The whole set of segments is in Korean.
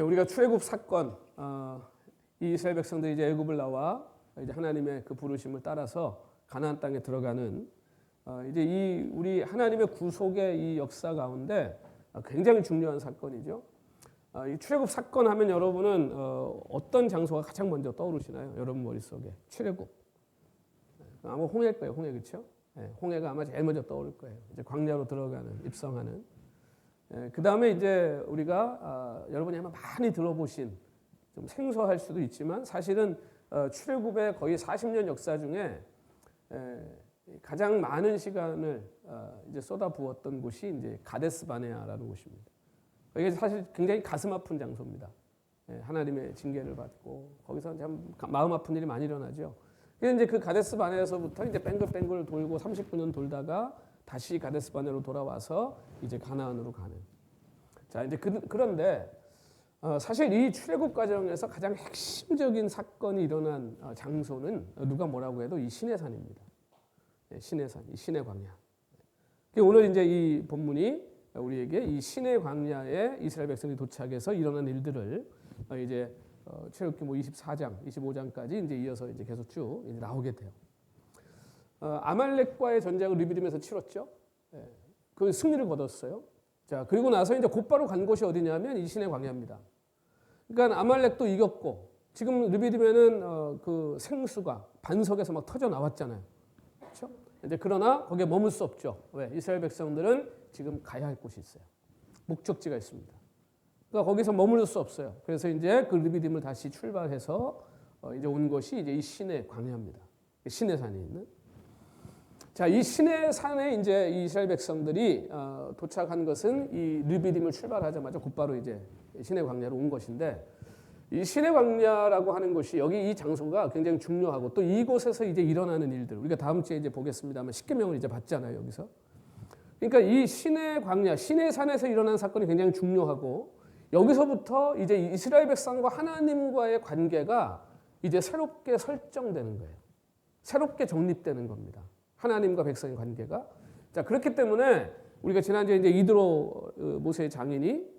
우리가 출애굽 사건, 이 이스라엘 백성들이 이제 애굽을 나와 이제 하나님의 그 부르심을 따라서 가나안 땅에 들어가는 이제 이 우리 하나님의 구속의 이 역사 가운데 굉장히 중요한 사건이죠. 이 출애굽 사건 하면 여러분은 어떤 장소가 가장 먼저 떠오르시나요? 여러분 머릿속에 출애굽. 아마 홍해일 거예요, 홍해, 그렇죠? 홍해가 아마 제일 먼저 떠오를 거예요. 이제 광야로 들어가는, 입성하는. 그 다음에 이제 우리가 여러분이 아마 많이 들어보신, 좀 생소할 수도 있지만 사실은 출애굽의 거의 40년 역사 중에 가장 많은 시간을 이제 쏟아부었던 곳이 이제 가데스 바네아라는 곳입니다. 이게 사실 굉장히 가슴 아픈 장소입니다. 하나님의 징계를 받고 거기서 참 마음 아픈 일이 많이 일어나죠. 그래서 이제 그 가데스 바네아에서부터 이제 뱅글뱅글 돌고 39년 돌다가 다시 가데스 바네아로 돌아와서 이제 가나안으로 가는. 자, 이제 그런데 사실 이 출애굽 과정에서 가장 핵심적인 사건이 일어난 장소는 누가 뭐라고 해도 이 시내산입니다. 시내산, 이 시내 광야. 오늘 이제 이 본문이 우리에게 이 시내 광야에 이스라엘 백성이 도착해서 일어난 일들을 이제 출애굽기 24장, 25장까지 이제 이어서 이제 계속 쭉 이제 나오게 돼요. 아말렉과의 전쟁을 르비딤에서 치렀죠. 그 승리를 거뒀어요. 자, 그리고 나서 이제 곧바로 간 곳이 어디냐면 이 시내 광야입니다. 그러니까 아말렉도 이겼고 지금 르비딤에는 그 생수가 반석에서 막 터져 나왔잖아요. 그렇죠? 이제 그러나 거기에 머물 수 없죠. 왜? 이스라엘 백성들은 지금 가야 할 곳이 있어요. 목적지가 있습니다. 그러니까 거기서 머무를 수 없어요. 그래서 이제 그 르비딤을 다시 출발해서 이제 온 것이 이제 이 시내 광야입니다. 시내산에 있는. 자, 이 시내산에 이제 이스라엘 백성들이 도착한 것은 이 르비딤을 출발하자마자 곧바로 이제 시내 광야로 온 것인데, 이 시내 광야라고 하는 곳이 여기 이 장소가 굉장히 중요하고 또 이곳에서 이제 일어나는 일들 우리가 다음 주에 이제 보겠습니다만 십계명을 이제 받잖아요, 여기서. 그러니까 이 시내 광야, 시내산에서 일어난 사건이 굉장히 중요하고 여기서부터 이제 이스라엘 백성과 하나님과의 관계가 이제 새롭게 설정되는 거예요. 새롭게 정립되는 겁니다. 하나님과 백성의 관계가. 자, 그렇기 때문에 우리가 지난주에 이제 이드로 모세의 장인이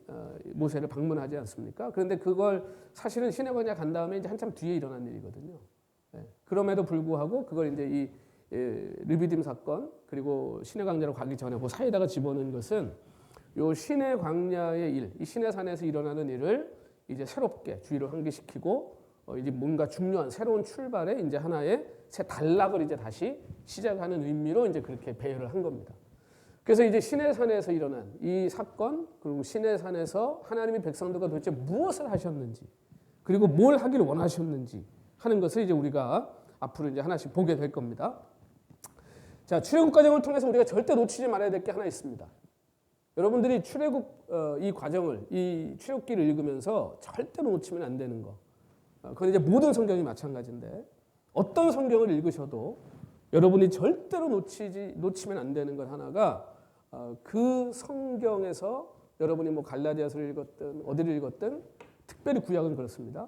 모세를 방문하지 않습니까? 그런데 그걸 사실은 시내 광야 간 다음에 이제 한참 뒤에 일어난 일이거든요. 그럼에도 불구하고 그걸 이제 이 르비딤 사건 그리고 시내 광야로 가기 전에 그 사이에다가 집어넣은 것은 요 시내 광야의 일, 이 시내산에서 일어나는 일을 이제 새롭게 주의를 환기시키고 이제 뭔가 중요한 새로운 출발에 이제 하나의 새 단락을 이제 다시 시작하는 의미로 이제 그렇게 배열을 한 겁니다. 그래서 이제 시내산에서 일어난 이 사건, 그리고 시내산에서 하나님의 백성들과 도대체 무엇을 하셨는지, 그리고 뭘 하기를 원하셨는지 하는 것을 이제 우리가 앞으로 이제 하나씩 보게 될 겁니다. 자, 출애굽 과정을 통해서 우리가 절대 놓치지 말아야 될 게 하나 있습니다. 여러분들이 출애굽 이 과정을, 이 출애굽기를 읽으면서 절대로 놓치면 안 되는 거. 그건 이제 모든 성경이 마찬가지인데 어떤 성경을 읽으셔도 여러분이 절대로 놓치면 안 되는 것 하나가 그 성경에서 여러분이 뭐 갈라디아서를 읽었든 어디를 읽었든 특별히 구약은 그렇습니다.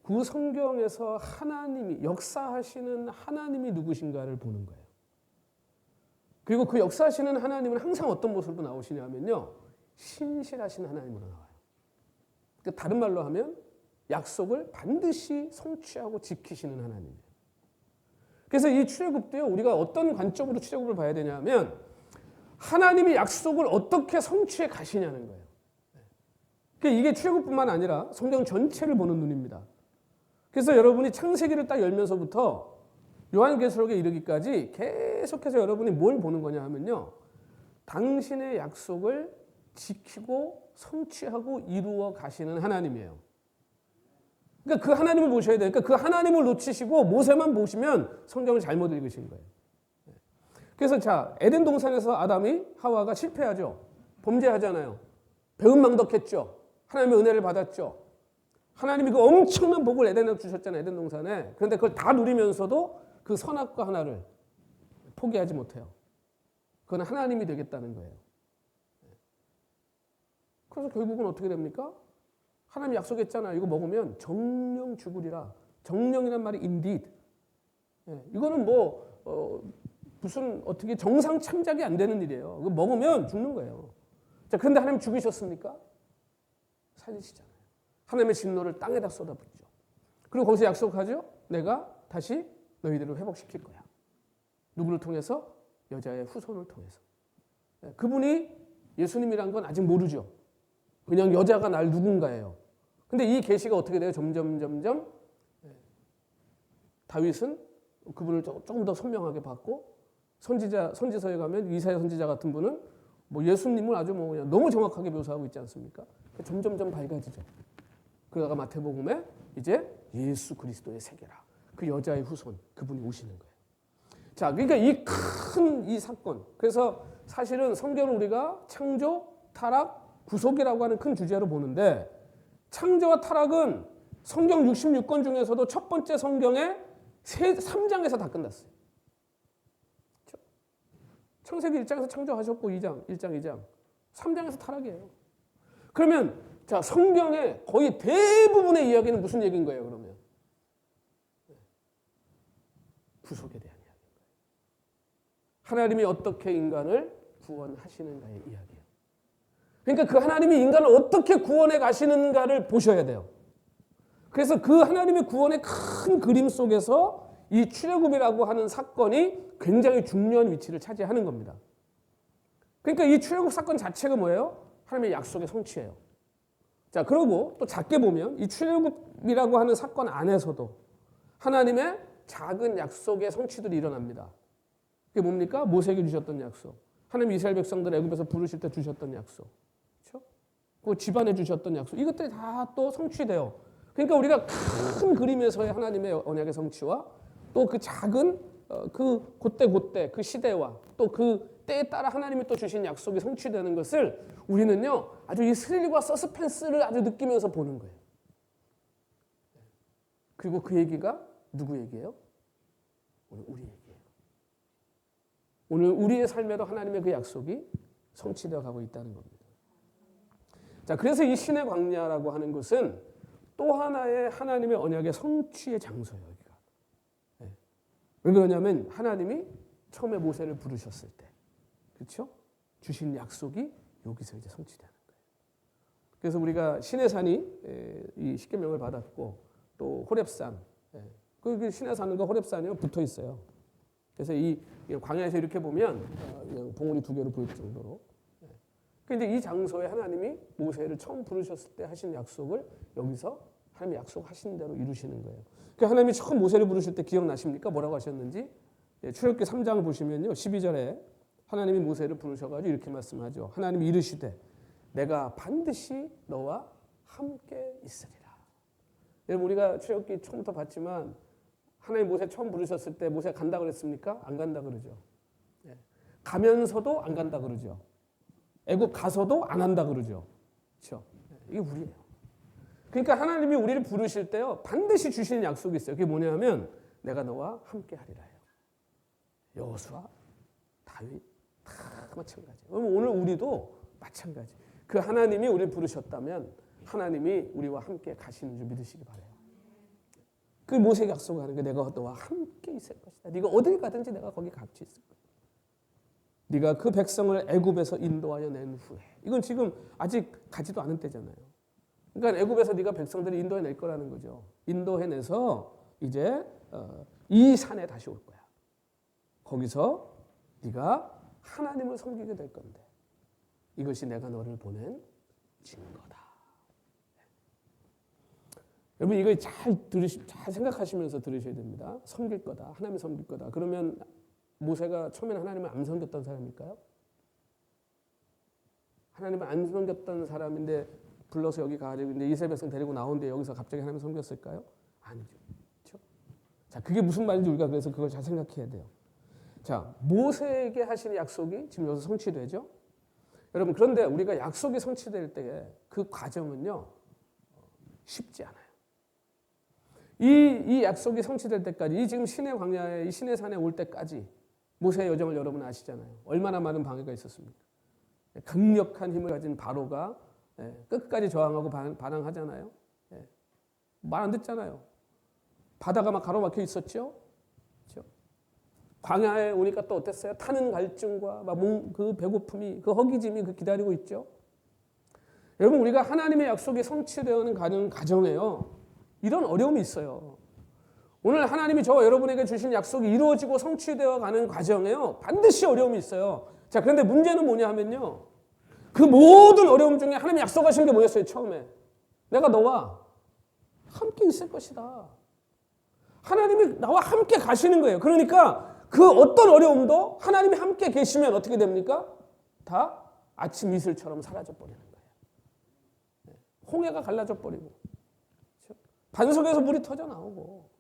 그 성경에서 하나님이 역사하시는 하나님이 누구신가를 보는 거예요. 그리고 그 역사하시는 하나님은 항상 어떤 모습으로 나오시냐면요, 신실하신 하나님으로 나와요. 그러니까 다른 말로 하면 약속을 반드시 성취하고 지키시는 하나님이에요. 그래서 이 출애굽도요, 우리가 어떤 관점으로 출애굽을 봐야 되냐면 하나님이 약속을 어떻게 성취해 가시냐는 거예요. 그러니까 이게 출애굽뿐만 아니라 성경 전체를 보는 눈입니다. 그래서 여러분이 창세기를 딱 열면서부터 요한계시록에 이르기까지 계속해서 여러분이 뭘 보는 거냐 하면요, 당신의 약속을 지키고 성취하고 이루어 가시는 하나님이에요. 그러니까 그 하나님을 보셔야 돼요. 그러니까 그 하나님을 놓치시고 모세만 보시면 성경을 잘못 읽으신 거예요. 그래서 자, 에덴 동산에서 아담이 하와가 실패하죠. 범죄하잖아요. 배은망덕했죠. 하나님의 은혜를 받았죠. 하나님이 그 엄청난 복을 에덴에 주셨잖아요. 에덴 동산에. 그런데 그걸 다 누리면서도 그 선악과 하나를 포기하지 못해요. 그건 하나님이 되겠다는 거예요. 그래서 결국은 어떻게 됩니까? 하나님이 약속했잖아요. 이거 먹으면 정령 죽으리라. 정령이란 말이 indeed. 이거는 무슨 어떻게 정상 참작이 안 되는 일이에요. 이거 먹으면 죽는 거예요. 자, 그런데 하나님 죽으셨습니까? 살리시잖아요. 하나님의 진노를 땅에다 쏟아붓죠. 그리고 거기서 약속하죠. 내가 다시 너희들을 회복시킬 거야. 누구를 통해서? 여자의 후손을 통해서. 그분이 예수님이란 건 아직 모르죠. 그냥 여자가 날 누군가예요. 근데 이 계시가 어떻게 돼요? 점점 다윗은 그분을 조금 더 선명하게 봤고, 선지서에 가면 이사야 선지자 같은 분은 뭐 예수님을 아주 뭐 그냥 너무 정확하게 묘사하고 있지 않습니까? 점점 밝아지죠. 그러다가 마태복음에 이제 예수 그리스도의 세계라, 그 여자의 후손, 그분이 오시는 거예요. 자, 그러니까 이 큰 이 사건, 그래서 사실은 성경을 우리가 창조, 타락, 구속이라고 하는 큰 주제로 보는데, 창조와 타락은 성경 66권 중에서도 첫 번째 성경의 3장에서 다 끝났어요. 창세기 1장에서 창조하셨고 1장, 2장. 3장에서 타락이에요. 그러면 자, 성경의 거의 대부분의 이야기는 무슨 얘기인 거예요, 그러면? 구속에 대한 이야기인 거예요. 하나님이 어떻게 인간을 구원하시는가의 이야기예요. 그러니까 그 하나님이 인간을 어떻게 구원해 가시는가를 보셔야 돼요. 그래서 그 하나님의 구원의 큰 그림 속에서 이 출애굽이라고 하는 사건이 굉장히 중요한 위치를 차지하는 겁니다. 그러니까 이 출애굽 사건 자체가 뭐예요? 하나님의 약속의 성취예요. 자, 그리고 또 작게 보면 이 출애굽이라고 하는 사건 안에서도 하나님의 작은 약속의 성취들이 일어납니다. 그게 뭡니까? 모세에게 주셨던 약속. 하나님 이스라엘 백성들 애굽에서 부르실 때 주셨던 약속. 그렇죠? 그 집안에 주셨던 약속. 이것들이 다 또 성취돼요. 그러니까 우리가 큰 그림에서의 하나님의 언약의 성취와 또 그 작은 그 그때 그 시대와 또 그 때에 따라 하나님이 또 주신 약속이 성취되는 것을 우리는요 아주 이 스릴과 서스펜스를 아주 느끼면서 보는 거예요. 그리고 그 얘기가 누구 얘기예요? 오늘 우리 얘기예요. 오늘 우리의 삶에도 하나님의 그 약속이 성취되어 가고 있다는 겁니다. 자, 그래서 이 신의 광야라고 하는 것은 또 하나의 하나님의 언약의 성취의 장소예요. 여기가. 왜 그러냐면 하나님이 처음에 모세를 부르셨을 때, 그렇죠? 주신 약속이 여기서 이제 성취되는 거예요. 그래서 우리가 신의 산이 이 십계명을 받았고 또 호렙산, 그 신의 산과 호렙산이 붙어 있어요. 그래서 이 광야에서 이렇게 보면 그냥 봉우리 2개로 보일 정도로. 근데 이 장소에 하나님이 모세를 처음 부르셨을 때 하신 약속을 여기서 하나님이 약속하신 대로 이루시는 거예요. 그러니까 하나님이 처음 모세를 부르실 때 기억나십니까? 뭐라고 하셨는지? 출애굽기 3장을 보시면요. 12절에 하나님이 모세를 부르셔가지고 이렇게 말씀하죠. 하나님이 이르시되 내가 반드시 너와 함께 있으리라. 여러분 우리가 출애굽기 처음부터 봤지만 하나님 모세 처음 부르셨을 때 모세가 간다 그랬습니까? 안 간다 그러죠. 가면서도 안 간다 그러죠. 애굽 가서도 안 한다 그러죠. 그렇죠? 이게 우리예요. 그러니까 하나님이 우리를 부르실 때요 반드시 주시는 약속이 있어요. 그게 뭐냐면 내가 너와 함께 하리라 해요. 여호수아, 다윗 다 마찬가지예요. 오늘 우리도 마찬가지. 그 하나님이 우리를 부르셨다면 하나님이 우리와 함께 가시는 줄 믿으시기 바라요. 그 모세가 약속하는 게 내가 너와 함께 있을 것이다. 네가 어딜 가든지 내가 거기 같이 있을 거야. 네가 그 백성을 애굽에서 인도하여 낸 후에, 이건 지금 아직 가지도 않은 때잖아요. 그러니까 애굽에서 네가 백성들을 인도해 낼 거라는 거죠. 인도해내서 이제 이 산에 다시 올 거야. 거기서 네가 하나님을 섬기게 될 건데 이것이 내가 너를 보낸 증거다. 여러분 이거 잘 생각하시면서 들으셔야 됩니다. 섬길 거다. 하나님을 섬길 거다. 그러면 모세가 처음에는 하나님을 안 섬겼던 사람일까요? 하나님을 안 섬겼던 사람인데 불러서 여기 가지고 이제 이스라엘 백성 데리고 나오는데 여기서 갑자기 하나님을 섬겼을까요? 아니죠. 그렇죠? 자, 그게 무슨 말인지 우리가 그래서 그걸 잘 생각해야 돼요. 자, 모세에게 하신 약속이 지금 여기서 성취되죠? 여러분 그런데 우리가 약속이 성취될 때 그 과정은요 쉽지 않아요. 이 약속이 성취될 때까지, 이 지금 신의 광야에, 이 신의 산에 올 때까지 모세의 여정을 여러분 아시잖아요. 얼마나 많은 방해가 있었습니까? 강력한 힘을 가진 바로가 끝까지 저항하고 반항하잖아요. 말 안 듣잖아요. 바다가 막 가로막혀 있었죠. 그렇죠? 광야에 오니까 또 어땠어요? 타는 갈증과 막 그 배고픔이, 그 허기짐이 그 기다리고 있죠. 여러분 우리가 하나님의 약속이 성취되어가는 가정에요. 이런 어려움이 있어요. 오늘 하나님이 저와 여러분에게 주신 약속이 이루어지고 성취되어가는 과정에요. 반드시 어려움이 있어요. 자, 그런데 문제는 뭐냐 하면요. 그 모든 어려움 중에 하나님이 약속하신 게 뭐였어요? 처음에. 내가 너와 함께 있을 것이다. 하나님이 나와 함께 가시는 거예요. 그러니까 그 어떤 어려움도 하나님이 함께 계시면 어떻게 됩니까? 다 아침 이슬처럼 사라져 버리는 거예요. 홍해가 갈라져 버리고 반석에서 물이 터져 나오고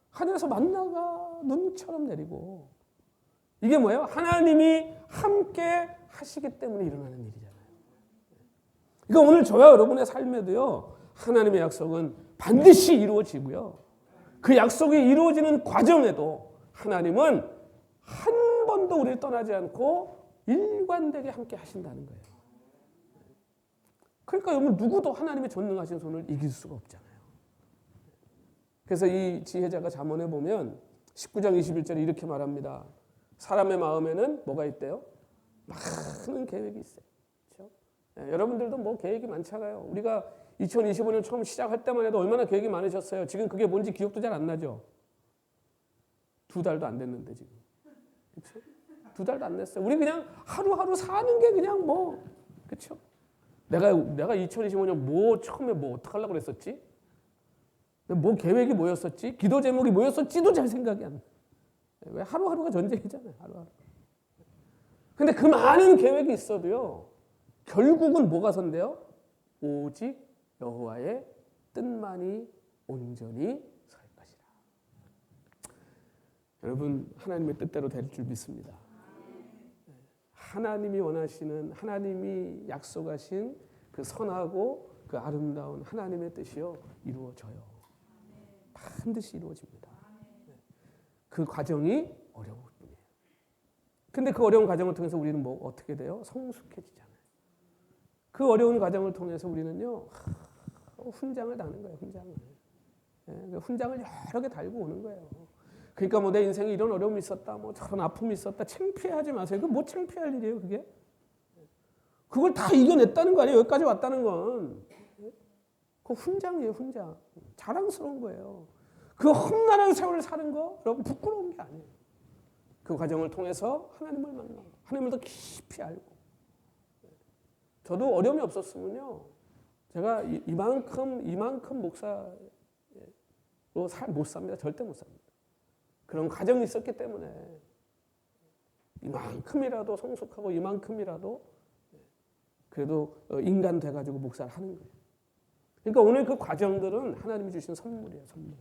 하늘에서 만나가 눈처럼 내리고 이게 뭐예요? 하나님이 함께 하시기 때문에 일어나는 일이잖아요. 그러니까 오늘 저와 여러분의 삶에도요. 하나님의 약속은 반드시 이루어지고요. 그 약속이 이루어지는 과정에도 하나님은 한 번도 우리를 떠나지 않고 일관되게 함께 하신다는 거예요. 그러니까 여러분 누구도 하나님의 전능하신 손을 이길 수가 없잖아요. 그래서 이 지혜자가 잠언에 보면 19장 21절에 이렇게 말합니다. 사람의 마음에는 뭐가 있대요? 많은 계획이 있어요. 그렇죠? 네, 여러분들도 뭐 계획이 많잖아요. 우리가 2025년 처음 시작할 때만 해도 얼마나 계획이 많으셨어요. 지금 그게 뭔지 기억도 잘 안 나죠. 2달도 안 됐는데 지금. 그렇죠? 2달도 안 됐어요. 우리 그냥 하루하루 사는 게 그냥 뭐 그렇죠? 내가 2025년 뭐 처음에 뭐 어떻게 하려고 그랬었지? 뭐 계획이 뭐였었지? 기도 제목이 뭐였었지도 잘 생각이 안 나. 왜 하루하루가 전쟁이잖아요. 하루하루. 근데 그 많은 계획이 있어도요. 결국은 뭐가 선대요? 오직 여호와의 뜻만이 온전히 설 것이라. 여러분 하나님의 뜻대로 될 줄 믿습니다. 하나님이 원하시는 하나님이 약속하신 그 선하고 그 아름다운 하나님의 뜻이요 이루어져요. 반드시 이루어집니다. 그 과정이 어려울 뿐이에요. 근데 그 어려운 과정을 통해서 우리는 뭐 어떻게 돼요? 성숙해지잖아요. 그 어려운 과정을 통해서 우리는요 훈장을 다는 거예요. 훈장을 여러 개 달고 오는 거예요. 그러니까 뭐 내 인생에 이런 어려움이 있었다, 뭐 저런 아픔이 있었다, 창피하지 마세요. 그 뭐 창피할 일이에요, 그게? 그걸 다 이겨냈다는 거 아니에요? 여기까지 왔다는 건. 그 훈장이에요, 훈장. 자랑스러운 거예요. 그 험난한 세월을 사는 거 여러분 부끄러운 게 아니에요. 그 과정을 통해서 하나님을 만나고 하나님을 더 깊이 알고. 저도 어려움이 없었으면요. 제가 이만큼 목사로 못 삽니다. 절대 못 삽니다. 그런 과정이 있었기 때문에 이만큼이라도 성숙하고 이만큼이라도 그래도 인간 돼가지고 목사를 하는 거예요. 그러니까 오늘 그 과정들은 하나님이 주신 선물이에요. 선물.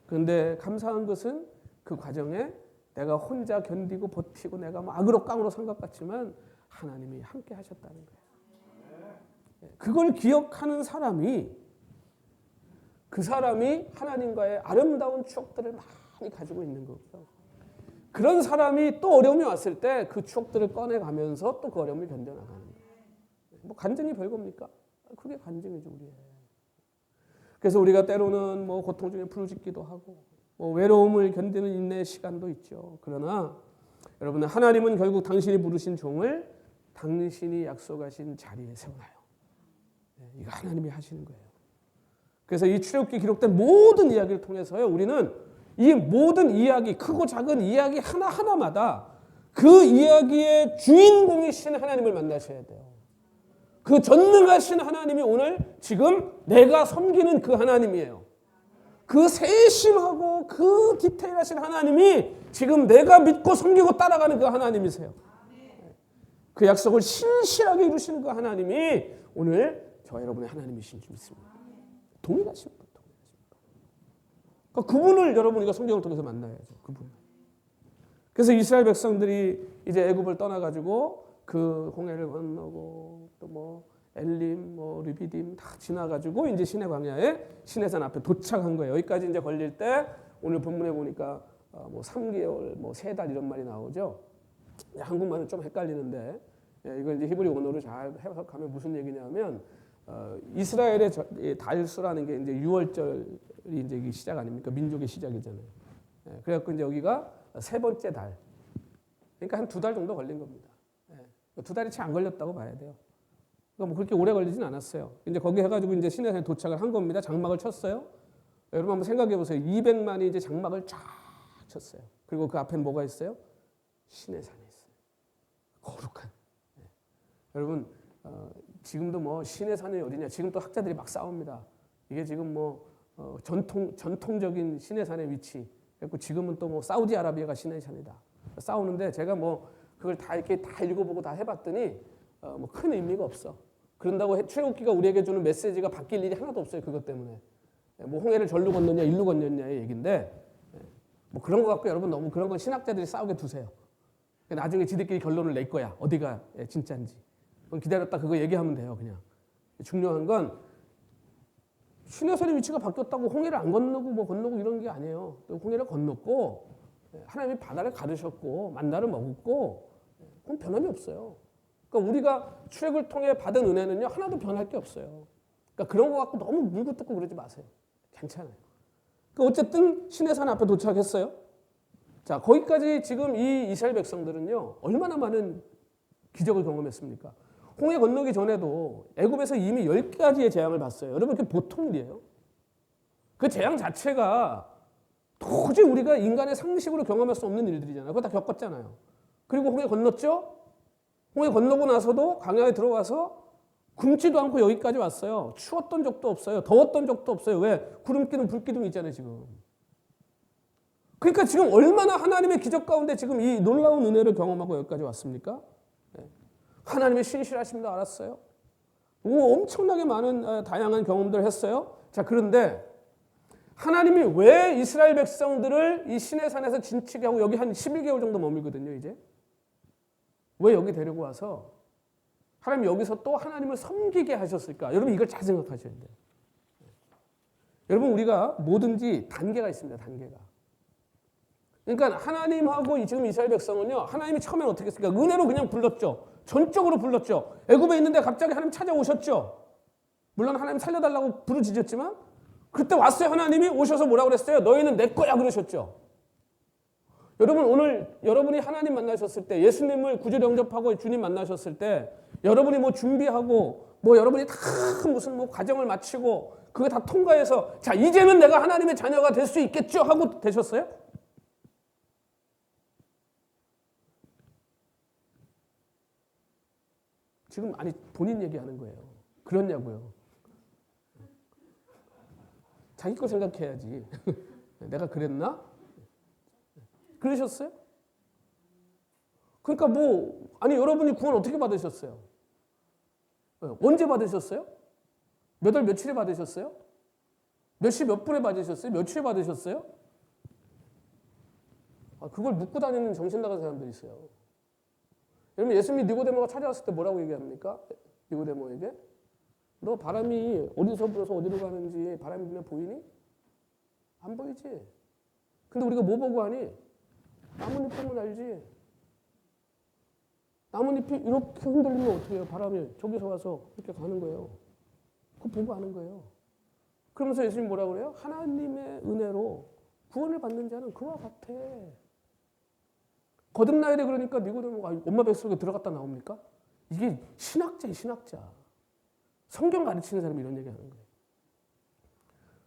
그런데 감사한 것은 그 과정에 내가 혼자 견디고 버티고 내가 뭐 악으로 깡으로 산 것 같지만 하나님이 함께 하셨다는 거예요. 그걸 기억하는 사람이 그 사람이 하나님과의 아름다운 추억들을 많이 가지고 있는 거고요. 그런 사람이 또 어려움이 왔을 때 그 추억들을 꺼내가면서 또 그 어려움을 견뎌나가는 거예요. 뭐 간증이 별겁니까? 그게 간증이죠, 우리의. 그래서 우리가 때로는 뭐 고통 중에 부르짖기도 하고 뭐 외로움을 견디는 인내의 시간도 있죠. 그러나 여러분 하나님은 결국 당신이 부르신 종을 당신이 약속하신 자리에 세워놔요. 이거 하나님이 하시는 거예요. 그래서 이 출애굽기에 기록된 모든 이야기를 통해서요, 우리는 이 모든 이야기, 크고 작은 이야기 하나하나마다 그 이야기의 주인공이신 하나님을 만나셔야 돼요. 그 전능하신 하나님이 오늘 지금 내가 섬기는 그 하나님이에요. 그 세심하고 그 디테일하신 하나님이 지금 내가 믿고 섬기고 따라가는 그 하나님이세요. 그 약속을 신실하게 이루시는 그 하나님이 오늘 저와 여러분의 하나님이신 줄 믿습니다. 동일하십니까? 그러니까 그분을 여러분 우리가 성경을 통해서 만나야죠. 그분. 그래서 이스라엘 백성들이 이제 애굽을 떠나가지고 그 홍해를 건너고 또 뭐 엘림, 뭐 르비딤 다 지나가지고 이제 시내 광야에 시내산 앞에 도착한 거예요. 여기까지 이제 걸릴 때 오늘 본문에 보니까 뭐 3개월, 뭐 3달 이런 말이 나오죠. 한국말은 좀 헷갈리는데 이걸 이제 히브리 원어로 잘 해석하면 무슨 얘기냐면 이스라엘의 달수라는 게 이제 6월절이 이제 시작 아닙니까? 민족의 시작이잖아요. 그래갖고 이제 여기가 3번째 달. 그러니까 한 2달 정도 걸린 겁니다. 2달이 채 안 걸렸다고 봐야 돼요. 그러니까 뭐 그렇게 오래 걸리진 않았어요. 이제 거기 해가지고 이제 시내산에 도착을 한 겁니다. 장막을 쳤어요. 여러분 한번 생각해 보세요. 200만이 이제 장막을 쫙 쳤어요. 그리고 그 앞엔 뭐가 있어요? 시내산이 있어요. 거룩한. 네. 여러분 지금도 뭐 시내산이 어디냐? 지금 또 학자들이 막 싸웁니다. 이게 지금 뭐 전통적인 시내산의 위치. 그리고 지금은 또 뭐 사우디아라비아가 시내산이다. 싸우는데 제가 뭐 그걸 다 이렇게 다 읽어보고 다 해봤더니 뭐 큰 의미가 없어. 그런다고 출애굽기가 우리에게 주는 메시지가 바뀔 일이 하나도 없어요. 그것 때문에. 뭐 홍해를 절로 건넜냐 일로 건넜냐의 얘기인데 뭐 그런 거 갖고 여러분 너무 그런 건 신학자들이 싸우게 두세요. 나중에 지들끼리 결론을 낼 거야. 어디가 진짜인지. 그럼 기다렸다 그거 얘기하면 돼요. 그냥. 중요한 건 시내산의 위치가 바뀌었다고 홍해를 안 건너고 뭐 건너고 이런 게 아니에요. 홍해를 건넜고 하나님이 바다를 가르셨고 만나를 먹었고 그건 변함이 없어요. 그러니까 우리가 출애굽을 통해 받은 은혜는요 하나도 변할 게 없어요. 그러니까 그런 거 갖고 너무 물고 뜯고 그러지 마세요. 괜찮아요. 그러니까 어쨌든 시내산 앞에 도착했어요. 자 거기까지 지금 이 이스라엘 백성들은요 얼마나 많은 기적을 경험했습니까? 홍해 건너기 전에도 애굽에서 이미 10가지의 재앙을 봤어요. 여러분 그게 보통 일이에요. 그 재앙 자체가 도저히 우리가 인간의 상식으로 경험할 수 없는 일들이잖아요. 그거 다 겪었잖아요. 그리고 홍해 건넜죠? 홍해 건너고 나서도 광야에 들어가서 굶지도 않고 여기까지 왔어요. 추웠던 적도 없어요. 더웠던 적도 없어요. 왜? 구름기둥, 불기둥 있잖아요, 지금. 그러니까 지금 얼마나 하나님의 기적 가운데 지금 이 놀라운 은혜를 경험하고 여기까지 왔습니까? 하나님의 신실하심도 알았어요. 엄청나게 많은 다양한 경험들을 했어요. 자, 그런데 하나님이 왜 이스라엘 백성들을 이 시내산에서 진치게 하고 여기 한 11개월 정도 머물거든요, 이제. 왜 여기 데리고 와서 하나님 여기서 또 하나님을 섬기게 하셨을까? 여러분 이걸 잘 생각하셔야 돼요. 여러분 우리가 뭐든지 단계가 있습니다. 단계가. 그러니까 하나님하고 지금 이스라엘 백성은요. 하나님이 처음엔 어떻게 했을까? 은혜로 그냥 불렀죠. 전적으로 불렀죠. 애굽에 있는데 갑자기 하나님 찾아오셨죠. 물론 하나님 살려달라고 부르짖었지만 그때 왔어요. 하나님이 오셔서 뭐라고 그랬어요? 너희는 내 거야 그러셨죠. 여러분 오늘 여러분이 하나님 만나셨을 때 예수님을 구주로 영접하고 주님 만나셨을 때 여러분이 뭐 준비하고 뭐 여러분이 다 무슨 뭐 과정을 마치고 그거 다 통과해서 자 이제는 내가 하나님의 자녀가 될 수 있겠죠 하고 되셨어요? 지금 아니 본인 얘기하는 거예요. 그렇냐고요. 자기 거 생각해야지. 내가 그랬나? 그러셨어요? 그러니까 뭐 아니 여러분이 구원 어떻게 받으셨어요? 언제 받으셨어요? 몇 월 며칠에 받으셨어요? 몇 시 몇 분에 받으셨어요? 몇 초에 받으셨어요? 그걸 묻고 다니는 정신 나간 사람들이 있어요. 여러분 예수님이 니고데모가 찾아왔을 때 뭐라고 얘기합니까? 니고데모에게 너 바람이 어디서 불어서 어디로 가는지 바람이 눈에 보이니? 안 보이지? 근데 우리가 뭐 보고 하니? 나뭇잎 보면 알지? 나뭇잎이 이렇게 흔들리면 어떻게 해요? 바람이 저기서 와서 이렇게 가는 거예요. 그거 보고 하는 거예요. 그러면서 예수님 뭐라고 그래요? 하나님의 은혜로 구원을 받는 자는 그와 같아. 거듭나야 돼 그러니까 니고데모가 엄마 뱃속에 들어갔다 나옵니까? 이게 신학자예요, 신학자. 성경 가르치는 사람이 이런 얘기 하는 거예요.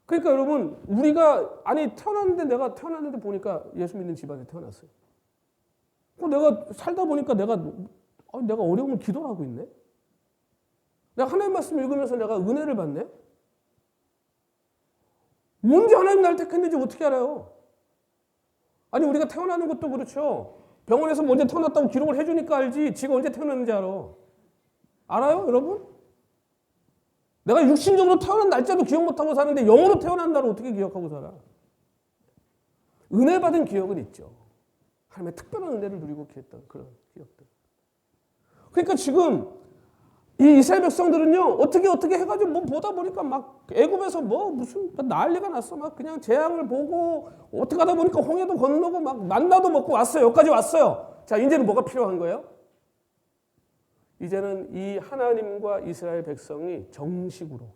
그러니까 여러분 우리가 아니 내가 태어났는데 보니까 예수 믿는 집안에 태어났어요. 내가 살다 보니까 내가 어려우면 기도를 하고 있네. 내가 하나님 말씀 읽으면서 내가 은혜를 받네. 언제 하나님 나를 택했는지 어떻게 알아요? 아니 우리가 태어나는 것도 그렇죠. 병원에서 언제 태어났다고 기록을 해주니까 알지. 지가 언제 태어났는지 알아. 알아요 여러분? 내가 육신적으로 태어난 날짜도 기억 못하고 사는데 영으로 태어난 날을 어떻게 기억하고 살아? 은혜 받은 기억은 있죠. 하나님의 특별한 은혜를 누리고 했던 그런 기억들. 그러니까 지금 이 이스라엘 백성들은요 어떻게 해가지고 뭐 보다 보니까 막 애굽에서 뭐 무슨 난리가 났어. 막 그냥 재앙을 보고 어떻게 하다 보니까 홍해도 건너고 막 만나도 먹고 왔어요. 여기까지 왔어요. 자 이제는 뭐가 필요한 거예요? 이제는 이 하나님과 이스라엘 백성이 정식으로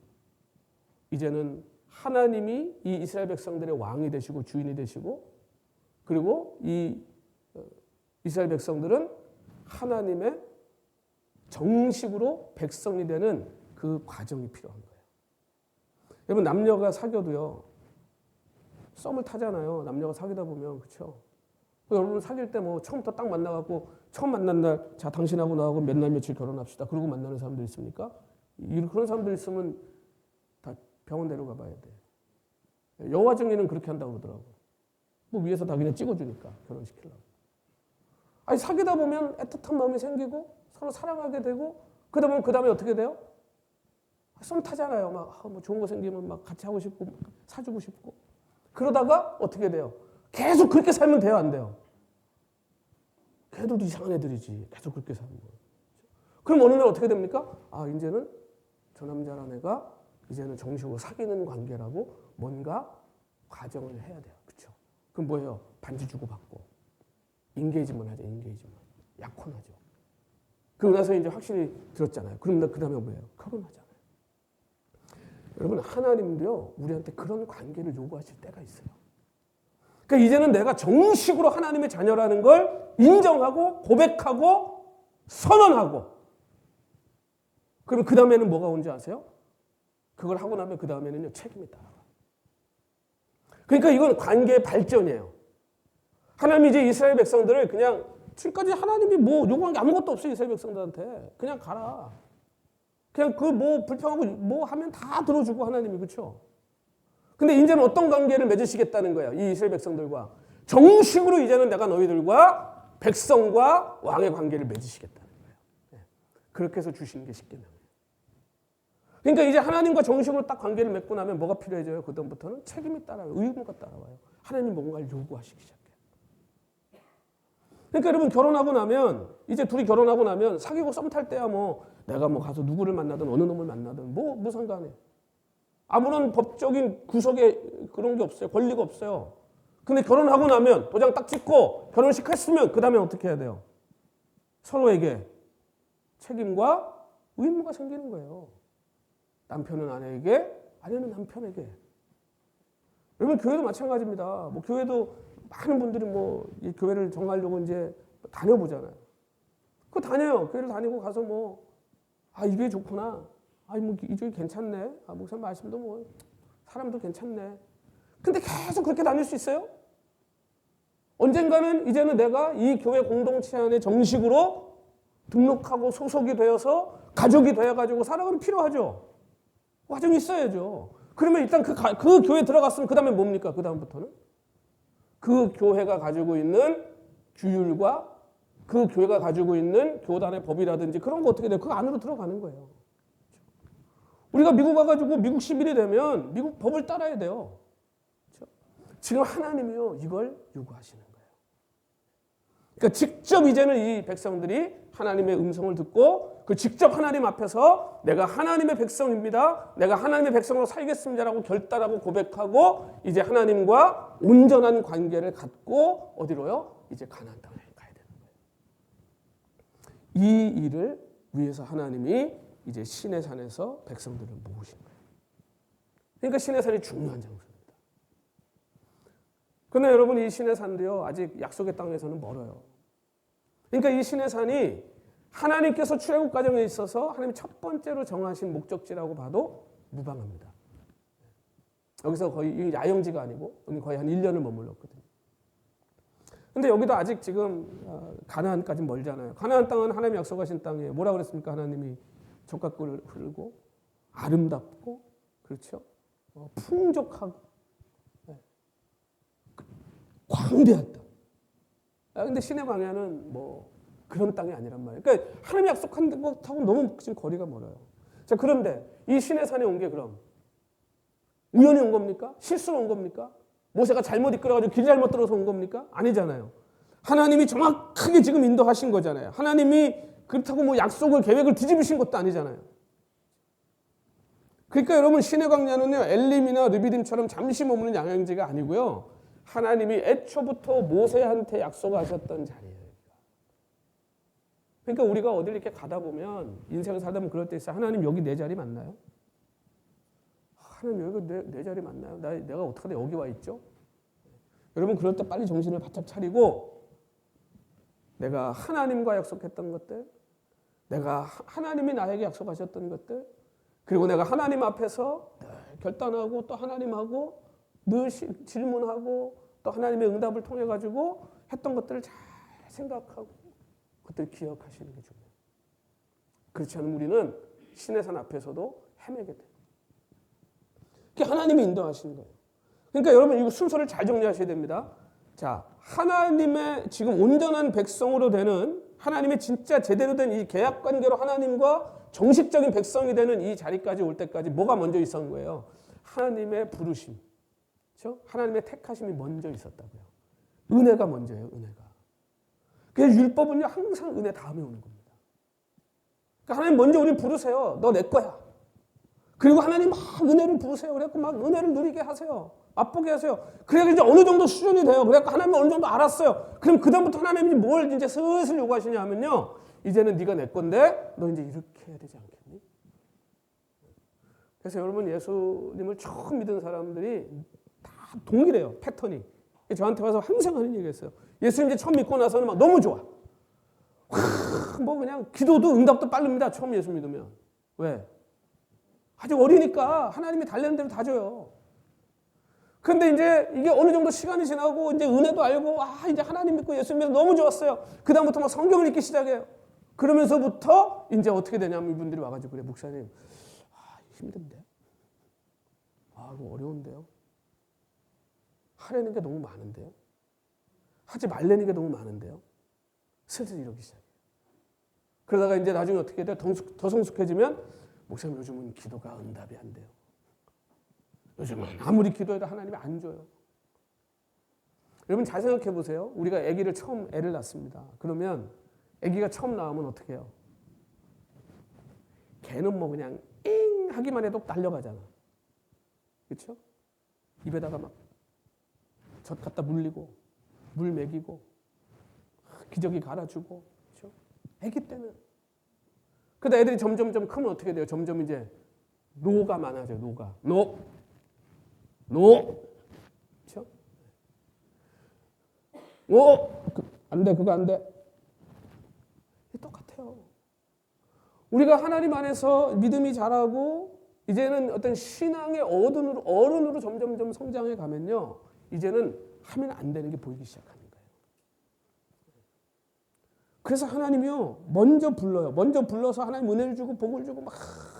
이제는 하나님이 이 이스라엘 백성들의 왕이 되시고 주인이 되시고 그리고 이 이스라엘 백성들은 하나님의 정식으로 백성이 되는 그 과정이 필요한 거예요. 여러분 남녀가 사귀어도요. 썸을 타잖아요. 남녀가 사귀다 보면 그렇죠. 여러분 사귈 때 뭐 처음부터 딱 만나갖고 처음 만난 날 자 당신하고 나하고 몇 날 며칠 결혼합시다. 그러고 만나는 사람들 있습니까? 그런 사람들 있으면 다 병원 데려가 봐야 돼. 여화 중에는 그렇게 한다고 그러더라고. 뭐 위에서 다 그냥 찍어주니까 결혼시키려고. 아니 사귀다 보면 애틋한 마음이 생기고 서로 사랑하게 되고 그러다 보면 그 다음에 어떻게 돼요? 썸 타잖아요. 막 뭐 좋은 거 생기면 막 같이 하고 싶고 사주고 싶고 그러다가 어떻게 돼요? 계속 그렇게 살면 돼요, 안 돼요? 걔도 이상한 애들이지. 계속 그렇게 사는 거예요. 그럼 어느 날 어떻게 됩니까? 아, 이제는 저 남자랑 내가 이제는 정식으로 사귀는 관계라고 뭔가 과정을 해야 돼요. 그렇죠? 그럼 뭐예요? 반지 주고 받고 인게이지먼트 하죠. 인게이지먼트. 약혼하죠. 그러고 나서 이제 확실히 들었잖아요. 그럼 그 다음에 뭐예요? 결혼하잖아요. 여러분 하나님도요. 우리한테 그런 관계를 요구하실 때가 있어요. 그러니까 이제는 내가 정식으로 하나님의 자녀라는 걸 인정하고 고백하고 선언하고 그러면 그 다음에는 뭐가 오는지 아세요? 그걸 하고 나면 그 다음에는요 책임이 따라와요. 그러니까 이건 관계의 발전이에요. 하나님이 이제 이스라엘 백성들을 그냥 지금까지 하나님이 뭐 요구한 게 아무것도 없어요. 이스라엘 백성들한테 그냥 가라. 그냥 그 뭐 불평하고 뭐 하면 다 들어주고 하나님이 그렇죠. 근데 이제는 어떤 관계를 맺으시겠다는 거예요. 이 이스라엘 백성들과. 정식으로 이제는 내가 너희들과 백성과 왕의 관계를 맺으시겠다는 거예요. 그렇게 해서 주시는 게 십계명이에요. 그러니까 이제 하나님과 정식으로 딱 관계를 맺고 나면 뭐가 필요해져요? 그다음부터는 책임이 따라와요. 의무가 따라와요. 하나님 뭔가를 요구하시기 시작해요. 그러니까 여러분 결혼하고 나면 이제 둘이 결혼하고 나면 사귀고 썸 탈 때야 뭐 내가 뭐 가서 누구를 만나든 어느 놈을 만나든 뭐 상관해. 아무런 법적인 구속에 그런 게 없어요. 권리가 없어요. 근데 결혼하고 나면 도장 딱 찍고 결혼식 했으면 그 다음에 어떻게 해야 돼요? 서로에게 책임과 의무가 생기는 거예요. 남편은 아내에게, 아내는 남편에게. 여러분 교회도 마찬가지입니다. 뭐 교회도 많은 분들이 뭐 이 교회를 정하려고 이제 다녀보잖아요. 그거 다녀요. 교회를 다니고 가서 뭐 이게 좋구나. 뭐 이쪽이 괜찮네. 목사님 말씀도 뭐 사람도 괜찮네. 근데 계속 그렇게 다닐 수 있어요? 언젠가는 이제는 내가 이 교회 공동체 안에 정식으로 등록하고 소속이 되어서 가족이 되어가지고 살아가는 필요하죠. 과정이 있어야죠. 그러면 일단 그 교회 들어갔으면 그 다음에 뭡니까? 그 다음부터는? 그 교회가 가지고 있는 규율과 그 교회가 가지고 있는 교단의 법이라든지 그런 거 어떻게 돼요? 그 안으로 들어가는 거예요. 우리가 미국 와가지고 미국 시민이 되면 미국 법을 따라야 돼요. 그렇죠? 지금 하나님이요 이걸 요구하시는 거예요. 그러니까 직접 이제는 이 백성들이 하나님의 음성을 듣고 그 직접 하나님 앞에서 내가 하나님의 백성입니다. 내가 하나님의 백성으로 살겠습니다라고 결단하고 고백하고 이제 하나님과 온전한 관계를 갖고 어디로요? 이제 가나안 땅에 가야 되는 거예요. 이 일을 위해서 하나님이 이제 시내산에서 백성들을 모으신 거예요. 그러니까 시내산이 중요한 장소입니다. 그런데 여러분 이 시내산도요 아직 약속의 땅에서는 멀어요. 그러니까 이 시내산이 하나님께서 출애굽 과정에 있어서 하나님 첫 번째로 정하신 목적지라고 봐도 무방합니다. 여기서 거의 야영지가 아니고 거의 한 1년을 머물렀거든요. 근데 여기도 아직 지금 가나안까지 멀잖아요. 가나안 땅은 하나님이 약속하신 땅이에요. 뭐라 그랬습니까? 하나님이 젖가꿀을 흐르고 아름답고 그렇죠. 풍족하고 광대한 땅. 근데 신의 광야는 뭐 그런 땅이 아니란 말이에요. 그러니까 하나님이 약속한 것하고 너무 지금 거리가 멀어요. 자, 그런데 이 신의 산에 온 게 그럼 우연히 온 겁니까? 실수로 온 겁니까? 모세가 잘못 이끌어가지고 길 잘못 들어서 온 겁니까? 아니잖아요. 하나님이 정확하게 지금 인도하신 거잖아요. 하나님이 그렇다고 뭐 약속을 계획을 뒤집으신 것도 아니잖아요. 그러니까 여러분 신의 광야는요 엘림이나 르비딤처럼 잠시 머무는 양양지가 아니고요. 하나님이 애초부터 모세한테 약속하셨던 자리예요. 그러니까 우리가 어딜 이렇게 가다 보면 인생을 살다 보면 그럴 때 있어요. 하나님 여기 내 자리 맞나요? 하나님 여기 내 자리 맞나요? 내가 어떻게 여기 와 있죠? 여러분 그럴 때 빨리 정신을 바짝 차리고 내가 하나님과 약속했던 것들 내가 하나님이 나에게 약속하셨던 것들, 그리고 내가 하나님 앞에서 늘 결단하고 또 하나님하고 늘 질문하고 또 하나님의 응답을 통해 가지고 했던 것들을 잘 생각하고 그것들을 기억하시는 게 중요해요. 그렇지 않으면 우리는 신의 산 앞에서도 헤매게 돼요. 그게 하나님이 인도하시는 거예요. 그러니까 여러분 이거 순서를 잘 정리하셔야 됩니다. 자, 하나님의 지금 온전한 백성으로 되는, 하나님의 진짜 제대로 된 이 계약 관계로 하나님과 정식적인 백성이 되는 이 자리까지 올 때까지 뭐가 먼저 있었던 거예요? 하나님의 부르심, 그렇죠? 하나님의 택하심이 먼저 있었다고요. 은혜가 먼저예요, 은혜가. 그래서 율법은요 항상 은혜 다음에 오는 겁니다. 그러니까 하나님 먼저 우리 부르세요. 너 내 거야. 그리고 하나님 막 은혜를 부르세요. 그래갖고 막 은혜를 누리게 하세요. 맛보게 하세요. 그래야 이제 어느 정도 수준이 돼요. 그래갖고 하나님 어느 정도 알았어요. 그럼 그다음부터 하나님이 뭘 이제 슬슬 요구하시냐 하면요. 이제는 네가 내 건데 너 이제 이렇게 해야 되지 않겠니? 그래서 여러분 예수님을 처음 믿은 사람들이 다 동일해요. 패턴이. 저한테 와서 항상 하는 얘기였어요. 예수님 이제 처음 믿고 나서는 막 너무 좋아. 뭐 그냥 기도도 응답도 빠릅니다. 처음 예수 믿으면. 왜? 아직 어리니까 하나님이 달래는 대로 다 줘요. 그런데 이제 이게 어느 정도 시간이 지나고 이제 은혜도 알고 이제 하나님 믿고 예수 믿으면 너무 좋았어요. 그다음부터 막 성경을 읽기 시작해요. 그러면서부터 이제 어떻게 되냐면 이분들이 와가지고 그래 목사님 힘든데 이거 어려운데요. 하려는 게 너무 많은데요. 하지 말라는 게 너무 많은데요. 슬슬 이러기 시작해요. 그러다가 이제 나중에 어떻게 돼요? 더 성숙해지면 목사님 요즘은 기도가 응답이 안 돼요. 요즘은 아무리 기도해도 하나님이 안 줘요. 여러분 잘 생각해 보세요. 우리가 아기를 처음 애를 낳습니다. 그러면 아기가 처음 나오면 어떻게 해요? 걔는 뭐 그냥 잉 하기만 해도 달려가잖아. 그렇죠? 입에다가 막 젖 갖다 물리고 물 먹이고 기저귀 갈아주고 그렇죠? 아기 때는. 그러다 애들이 점점 크면 어떻게 돼요? 점점 이제 노가 많아져요. 노. 그렇죠? 안 돼. 그거 안 돼. 똑같아요. 우리가 하나님 안에서 믿음이 자라고 이제는 어떤 신앙의 어른으로 점점 성장해 가면요. 이제는 하면 안 되는 게 보이기 시작하는 거예요. 그래서 하나님이요. 먼저 불러요. 먼저 불러서 하나님 은혜를 주고 복을 주고 막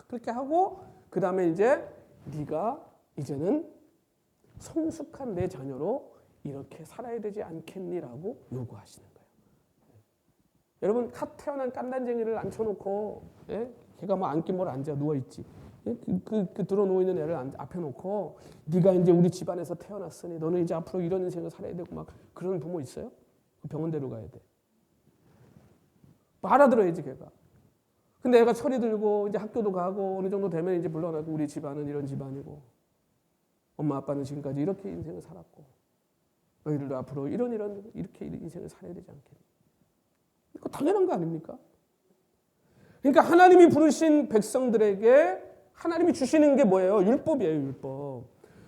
그렇게 하고 그 다음에 이제 네가 이제는 성숙한 내 자녀로 이렇게 살아야 되지 않겠니라고 요구하시는 거예요. 여러분 갓 태어난 깐난쟁이를 앉혀놓고 걔가 뭐 앉긴 뭘 앉아 누워있지. 그 들어 누워 있는 애를 앞에 놓고 네가 이제 우리 집안에서 태어났으니 너는 이제 앞으로 이런 인생을 살아야 되고 막 그런 부모 있어요? 병원 데려가야 돼. 알아들어야지 걔가. 근데 애가 철이 들고 이제 학교도 가고 어느 정도 되면 이제 물러나고 우리 집안은 이런 집안이고 엄마 아빠는 지금까지 이렇게 인생을 살았고 너희들도 앞으로 이렇게 인생을 살아야 되지 않겠니? 이거 당연한 거 아닙니까? 그러니까 하나님이 부르신 백성들에게 하나님이 주시는 게 뭐예요? 율법이에요, 율법.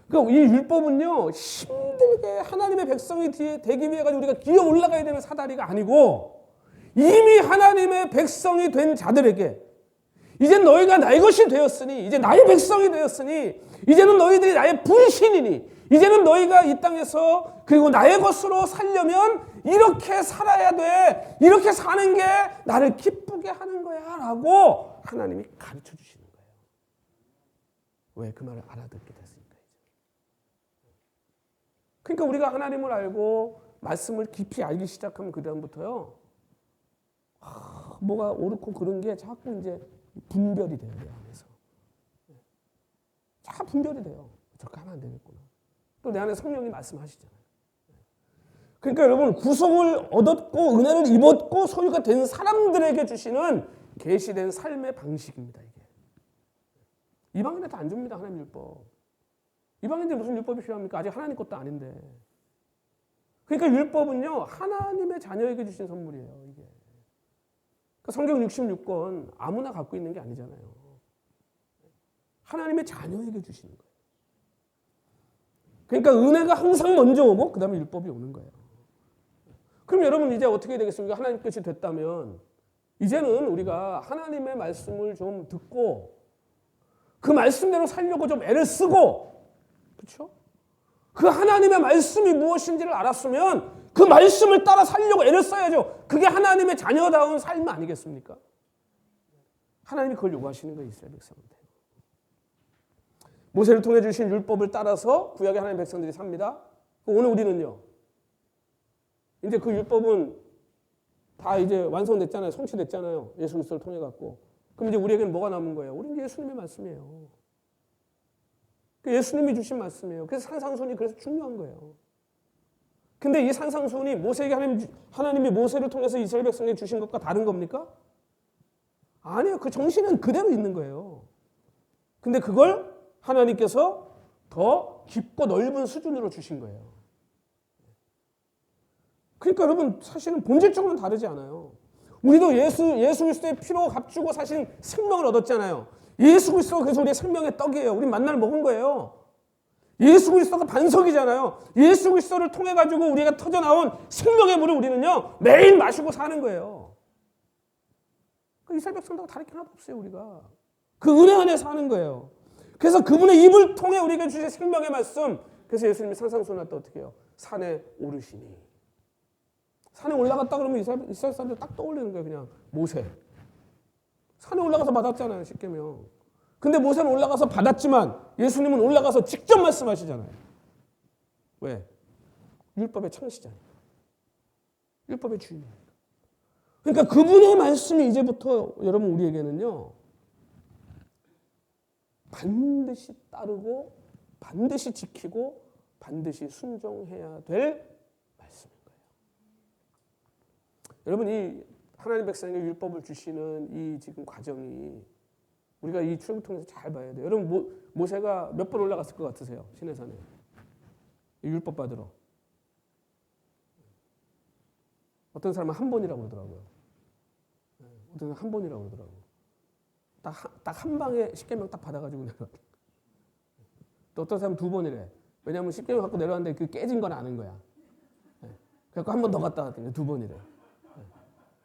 그러니까 이 율법은요, 힘들게 하나님의 백성이 되기 위해 가지고 우리가 기어 올라가야 되는 사다리가 아니고 이미 하나님의 백성이 된 자들에게 이제 너희가 나의 것이 되었으니 이제 나의 백성이 되었으니 이제는 너희들이 나의 분신이니 이제는 너희가 이 땅에서 그리고 나의 것으로 살려면 이렇게 살아야 돼. 이렇게 사는 게 나를 기쁘게 하는 거야 라고 하나님이 가르쳐 주시는 거예요. 왜? 그 말을 알아듣게 됐으니까. 그러니까 우리가 하나님을 알고 말씀을 깊이 알기 시작하면 그 다음부터요. 뭐가 옳고 그런 게 자꾸 이제 분별이 돼요. 내 안에서. 자꾸 분별이 돼요. 저렇게 하면 안 되겠구나. 또 내 안에 성령이 말씀하시잖아요. 그러니까 여러분 구속을 얻었고 은혜를 입었고 소유가 된 사람들에게 주시는 계시된 삶의 방식입니다. 이게. 이방인한테 안 줍니다. 하나님 율법. 이방인들 무슨 율법이 필요합니까? 아직 하나님 것도 아닌데. 그러니까 율법은요. 하나님의 자녀에게 주신 선물이에요. 이게. 그러니까 성경 66권 아무나 갖고 있는 게 아니잖아요. 하나님의 자녀에게 주시는 거예요. 그러니까 은혜가 항상 먼저 오고 그 다음에 율법이 오는 거예요. 그럼 여러분 이제 어떻게 되겠습니까? 하나님 것이 됐다면 이제는 우리가 하나님의 말씀을 좀 듣고 그 말씀대로 살려고 좀 애를 쓰고, 그렇죠? 그 하나님의 말씀이 무엇인지를 알았으면 그 말씀을 따라 살려고 애를 써야죠. 그게 하나님의 자녀다운 삶 아니겠습니까? 하나님이 그걸 요구하시는 거예요, 이스라엘 백성한테. 모세를 통해 주신 율법을 따라서 구약의 하나님 백성들이 삽니다. 오늘 우리는요, 이제 그 율법은 다 이제 완성됐잖아요. 성취됐잖아요. 예수 그리스도를 통해 갖고. 그럼 이제 우리에게는 뭐가 남은 거예요? 우리는 예수님의 말씀이에요. 예수님이 주신 말씀이에요. 그래서 산상수훈이 그래서 중요한 거예요. 근데 이 산상수훈이 모세에게 하나님이 모세를 통해서 이스라엘 백성에게 주신 것과 다른 겁니까? 아니에요. 그 정신은 그대로 있는 거예요. 근데 그걸 하나님께서 더 깊고 넓은 수준으로 주신 거예요. 그러니까 여러분 사실은 본질적으로는 다르지 않아요. 우리도 예수 그리스도의 피로 값주고 사실 생명을 얻었잖아요. 예수 그리스도가 그래서 우리의 생명의 떡이에요. 우리 만날 먹은 거예요. 예수 그리스도가 반석이잖아요. 예수 그리스도를 통해 가지고 우리가 터져나온 생명의 물을 우리는요 매일 마시고 사는 거예요. 그 이스라엘 백성들하고 다를 게 하나도 없어요. 우리가 그 은혜 안에 사는 거예요. 그래서 그분의 입을 통해 우리에게 주신 생명의 말씀. 그래서 예수님이 산상수훈할 때 어떻게 해요? 산에 오르시니. 산에 올라갔다 그러면 이스라엘 사람들 딱 떠올리는 거예요. 그냥 모세. 산에 올라가서 받았잖아요. 십계명. 근데 모세는 올라가서 받았지만 예수님은 올라가서 직접 말씀하시잖아요. 왜? 율법의 창시자니까. 율법의 주인이니까. 그러니까 그분의 말씀이 이제부터 여러분 우리에게는요. 반드시 따르고 반드시 지키고 반드시 순종해야 될 말씀인 거예요. 여러분 이 하나님 백성에게 율법을 주시는 이 지금 과정이 우리가 이 출애굽 통해서 잘 봐야 돼요. 여러분 모세가 몇 번 올라갔을 것 같으세요? 시내산에 율법 받으러. 어떤 사람은 한 번이라고 그러더라고요. 어떤 사람은 한 번이라고 그러더라고요. 딱 한 방에 십계명 딱 받아가지고 내려왔다. 또 어떤 사람은 두 번이래. 왜냐하면 십계명 갖고 내려왔는데 그 깨진 건 아는 거야. 그래서 한 번 더 갔다 왔더니 두 번이래.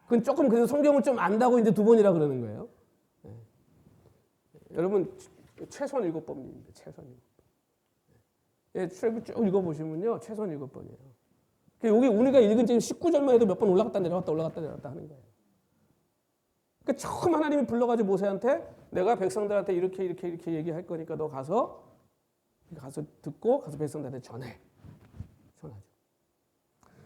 그건 조금 그래도 성경을 좀 안다고 이제 두 번이라 그러는 거예요. 여러분 최소한 7번입니다. 최소한 7번. 출애굽 쭉 읽어보시면요. 최소한 7번이에요. 여기 우리가 읽은 지금 19절만 해도 몇 번 올라갔다 내려왔다 하는 거예요. 그러니까 처음 하나님이 불러가지고 모세한테 내가 백성들한테 이렇게 얘기할 거니까 너 가서 듣고 가서 백성들한테 전하죠.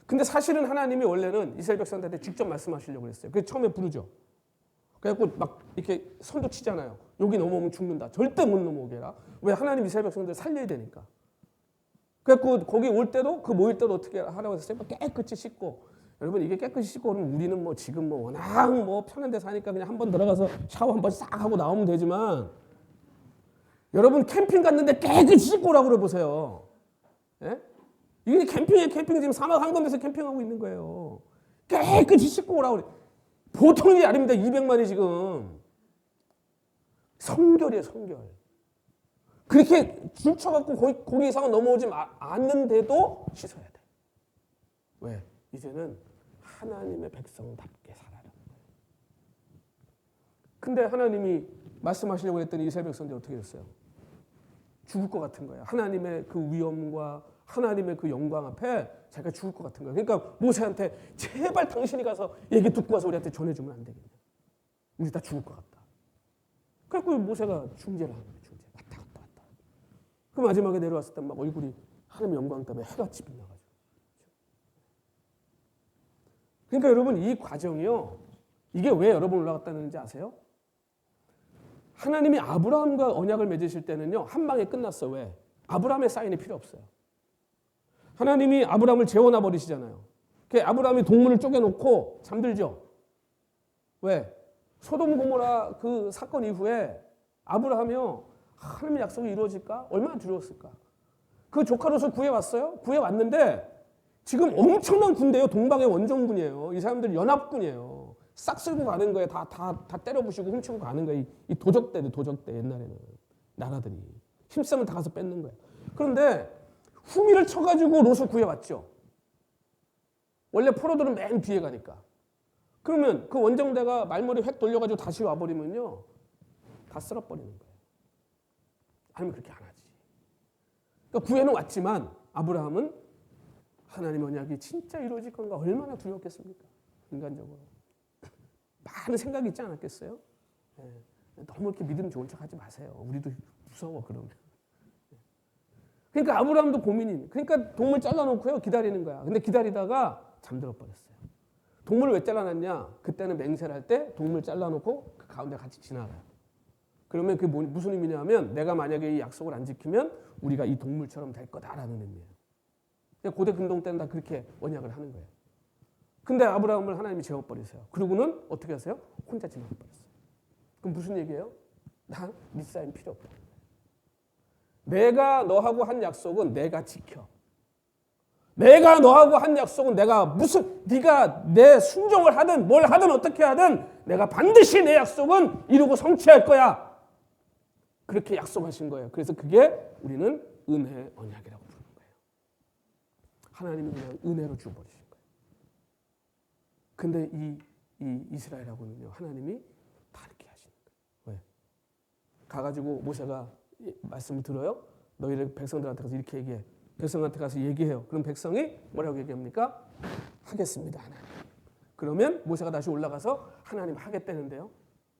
근데 사실은 하나님이 원래는 이스라엘 백성들한테 직접 말씀하시려고 했어요. 그래서 처음에 부르죠. 그래갖고 막 이렇게 선도 치잖아요. 여기 넘어오면 죽는다. 절대 못 넘어오게 해라. 왜? 하나님 이스라엘 백성들 살려야 되니까. 그래갖고 거기 올 때도 그 모일 때도 어떻게 하라고 했어요? 깨끗이 씻고. 여러분 이게 깨끗이 씻고 그러면 우리는 뭐 지금 뭐 워낙 뭐 편한 데 사니까 그냥 한번 들어가서 샤워 한번 싹 하고 나오면 되지만 여러분 캠핑 갔는데 깨끗이 씻고 오라고 그래 보세요. 예? 이게 캠핑이에요. 캠핑 지금 사막 한 군데서 캠핑하고 있는 거예요. 깨끗이 씻고 오라고 그래. 보통 일이 아닙니다. 200만이 지금. 성결이에요. 성결. 그렇게 줄 쳐갖고 거기 이상은 넘어오지 않는데도 씻어야 돼. 왜? 이제는 하나님의 백성답게 살아라는 거예요. 근데 하나님이 말씀하시려고 했더니 이스라엘 백성들이 어떻게 됐어요? 죽을 것 같은 거예요. 하나님의 그 위엄과 하나님의 그 영광 앞에 자기가 죽을 것 같은 거예요. 그러니까 모세한테 제발 당신이 가서 얘기 듣고 와서 우리한테 전해주면 안 되겠냐. 우리 다 죽을 것 같다. 그래서 모세가 중재를 하는 거예요. 중재. 왔다. 그 마지막에 내려왔을 때 막 얼굴이 하나님의 영광 때문에 해같이 빛나가지고. 그러니까 여러분 이 과정이요. 이게 왜 여러 번 올라갔다는지 아세요? 하나님이 아브라함과 언약을 맺으실 때는요. 한 방에 끝났어. 왜? 아브라함의 사인이 필요 없어요. 하나님이 아브라함을 재워놔 버리시잖아요. 아브라함이 동물을 쪼개놓고 잠들죠. 왜? 소돔 고모라 그 사건 이후에 아브라함이요. 하나님의 약속이 이루어질까? 얼마나 두려웠을까? 그 조카로서 구해왔어요. 구해왔는데 지금 엄청난 군대예요. 동방의 원정군이에요. 이 사람들 연합군이에요. 싹 쓸고 가는 거예요. 다 때려부시고 훔치고 가는 거예요. 이 도적대 옛날에는. 나라들이. 힘쓰면 다 가서 뺏는 거예요. 그런데 후미를 쳐가지고 롯을 구해왔죠. 원래 포로들은 맨 뒤에 가니까. 그러면 그 원정대가 말머리 획 돌려가지고 다시 와버리면요, 다 쓸어버리는 거예요. 아니면 그렇게 안 하지. 그러니까 구해는 왔지만 아브라함은 하나님의 언약이 진짜 이루어질 건가 얼마나 두려웠겠습니까? 인간적으로. 많은 생각이 있지 않았겠어요? 너무 이렇게 믿음 좋은 척 하지 마세요. 우리도 무서워 그러면. 그러니까 아브라함도 고민이. 그러니까 동물 잘라놓고요 기다리는 거야. 근데 기다리다가 잠들어 버렸어요. 동물을 왜 잘라놨냐? 그때는 맹세를 할 때 동물 잘라놓고 그 가운데 같이 지나가요. 그러면 그게 무슨 의미냐면 내가 만약에 이 약속을 안 지키면 우리가 이 동물처럼 될 거다라는 의미예요. 고대 근동 때는 다 그렇게 언약을 하는 거예요. 근데 아브라함을 하나님이 재워버리세요. 그러고는 어떻게 하세요? 혼자 지나가버렸어요. 그럼 무슨 얘기예요? 난 밑사람 필요 없다. 내가 너하고 한 약속은 내가 지켜. 내가 너하고 한 약속은 네가 내 순종을 하든 뭘 하든 어떻게 하든 내가 반드시 내 약속은 이루고 성취할 거야. 그렇게 약속하신 거예요. 그래서 그게 우리는 은혜의 언약이라고 부르는 거예요. 하나님이 그냥 은혜로 주어버리신 거예요. 근데 이 이스라엘하고는요, 하나님이 다르게 하시는 거예요. 왜? 가가지고 모세가 말씀을 들어요. 너희를 백성들한테 가서 이렇게 얘기해. 백성한테 가서 얘기해요. 그럼 백성이 뭐라고 얘기합니까? 하겠습니다, 하나님. 그러면 모세가 다시 올라가서 하나님 하겠다는데요.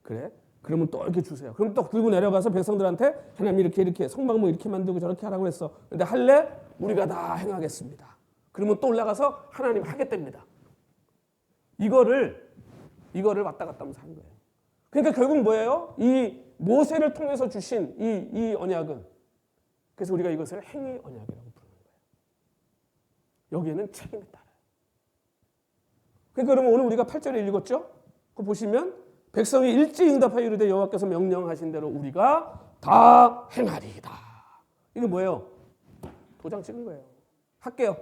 그래? 그러면 또 이렇게 주세요. 그럼 또 들고 내려가서 백성들한테 하나님 이렇게 성막뭐 이렇게 만들고 저렇게 하라고 했어. 근데 할래? 우리가 다 행하겠습니다. 그러면 또 올라가서 하나님 하겠답니다. 이거를 왔다 갔다 하면서 한 거예요. 그러니까 결국 뭐예요? 이 모세를 통해서 주신 이 언약은, 그래서 우리가 이것을 행위 언약이라고 부르는 거예요. 여기에는 책임이 따라요. 그러니까 그러면 오늘 우리가 8절에 읽었죠? 그거 보시면 백성이 일찍 응답하여 이르되 여호와께서 명령하신 대로 우리가 다 행하리이다. 이게 뭐예요? 도장 찍은 거예요. 할게요.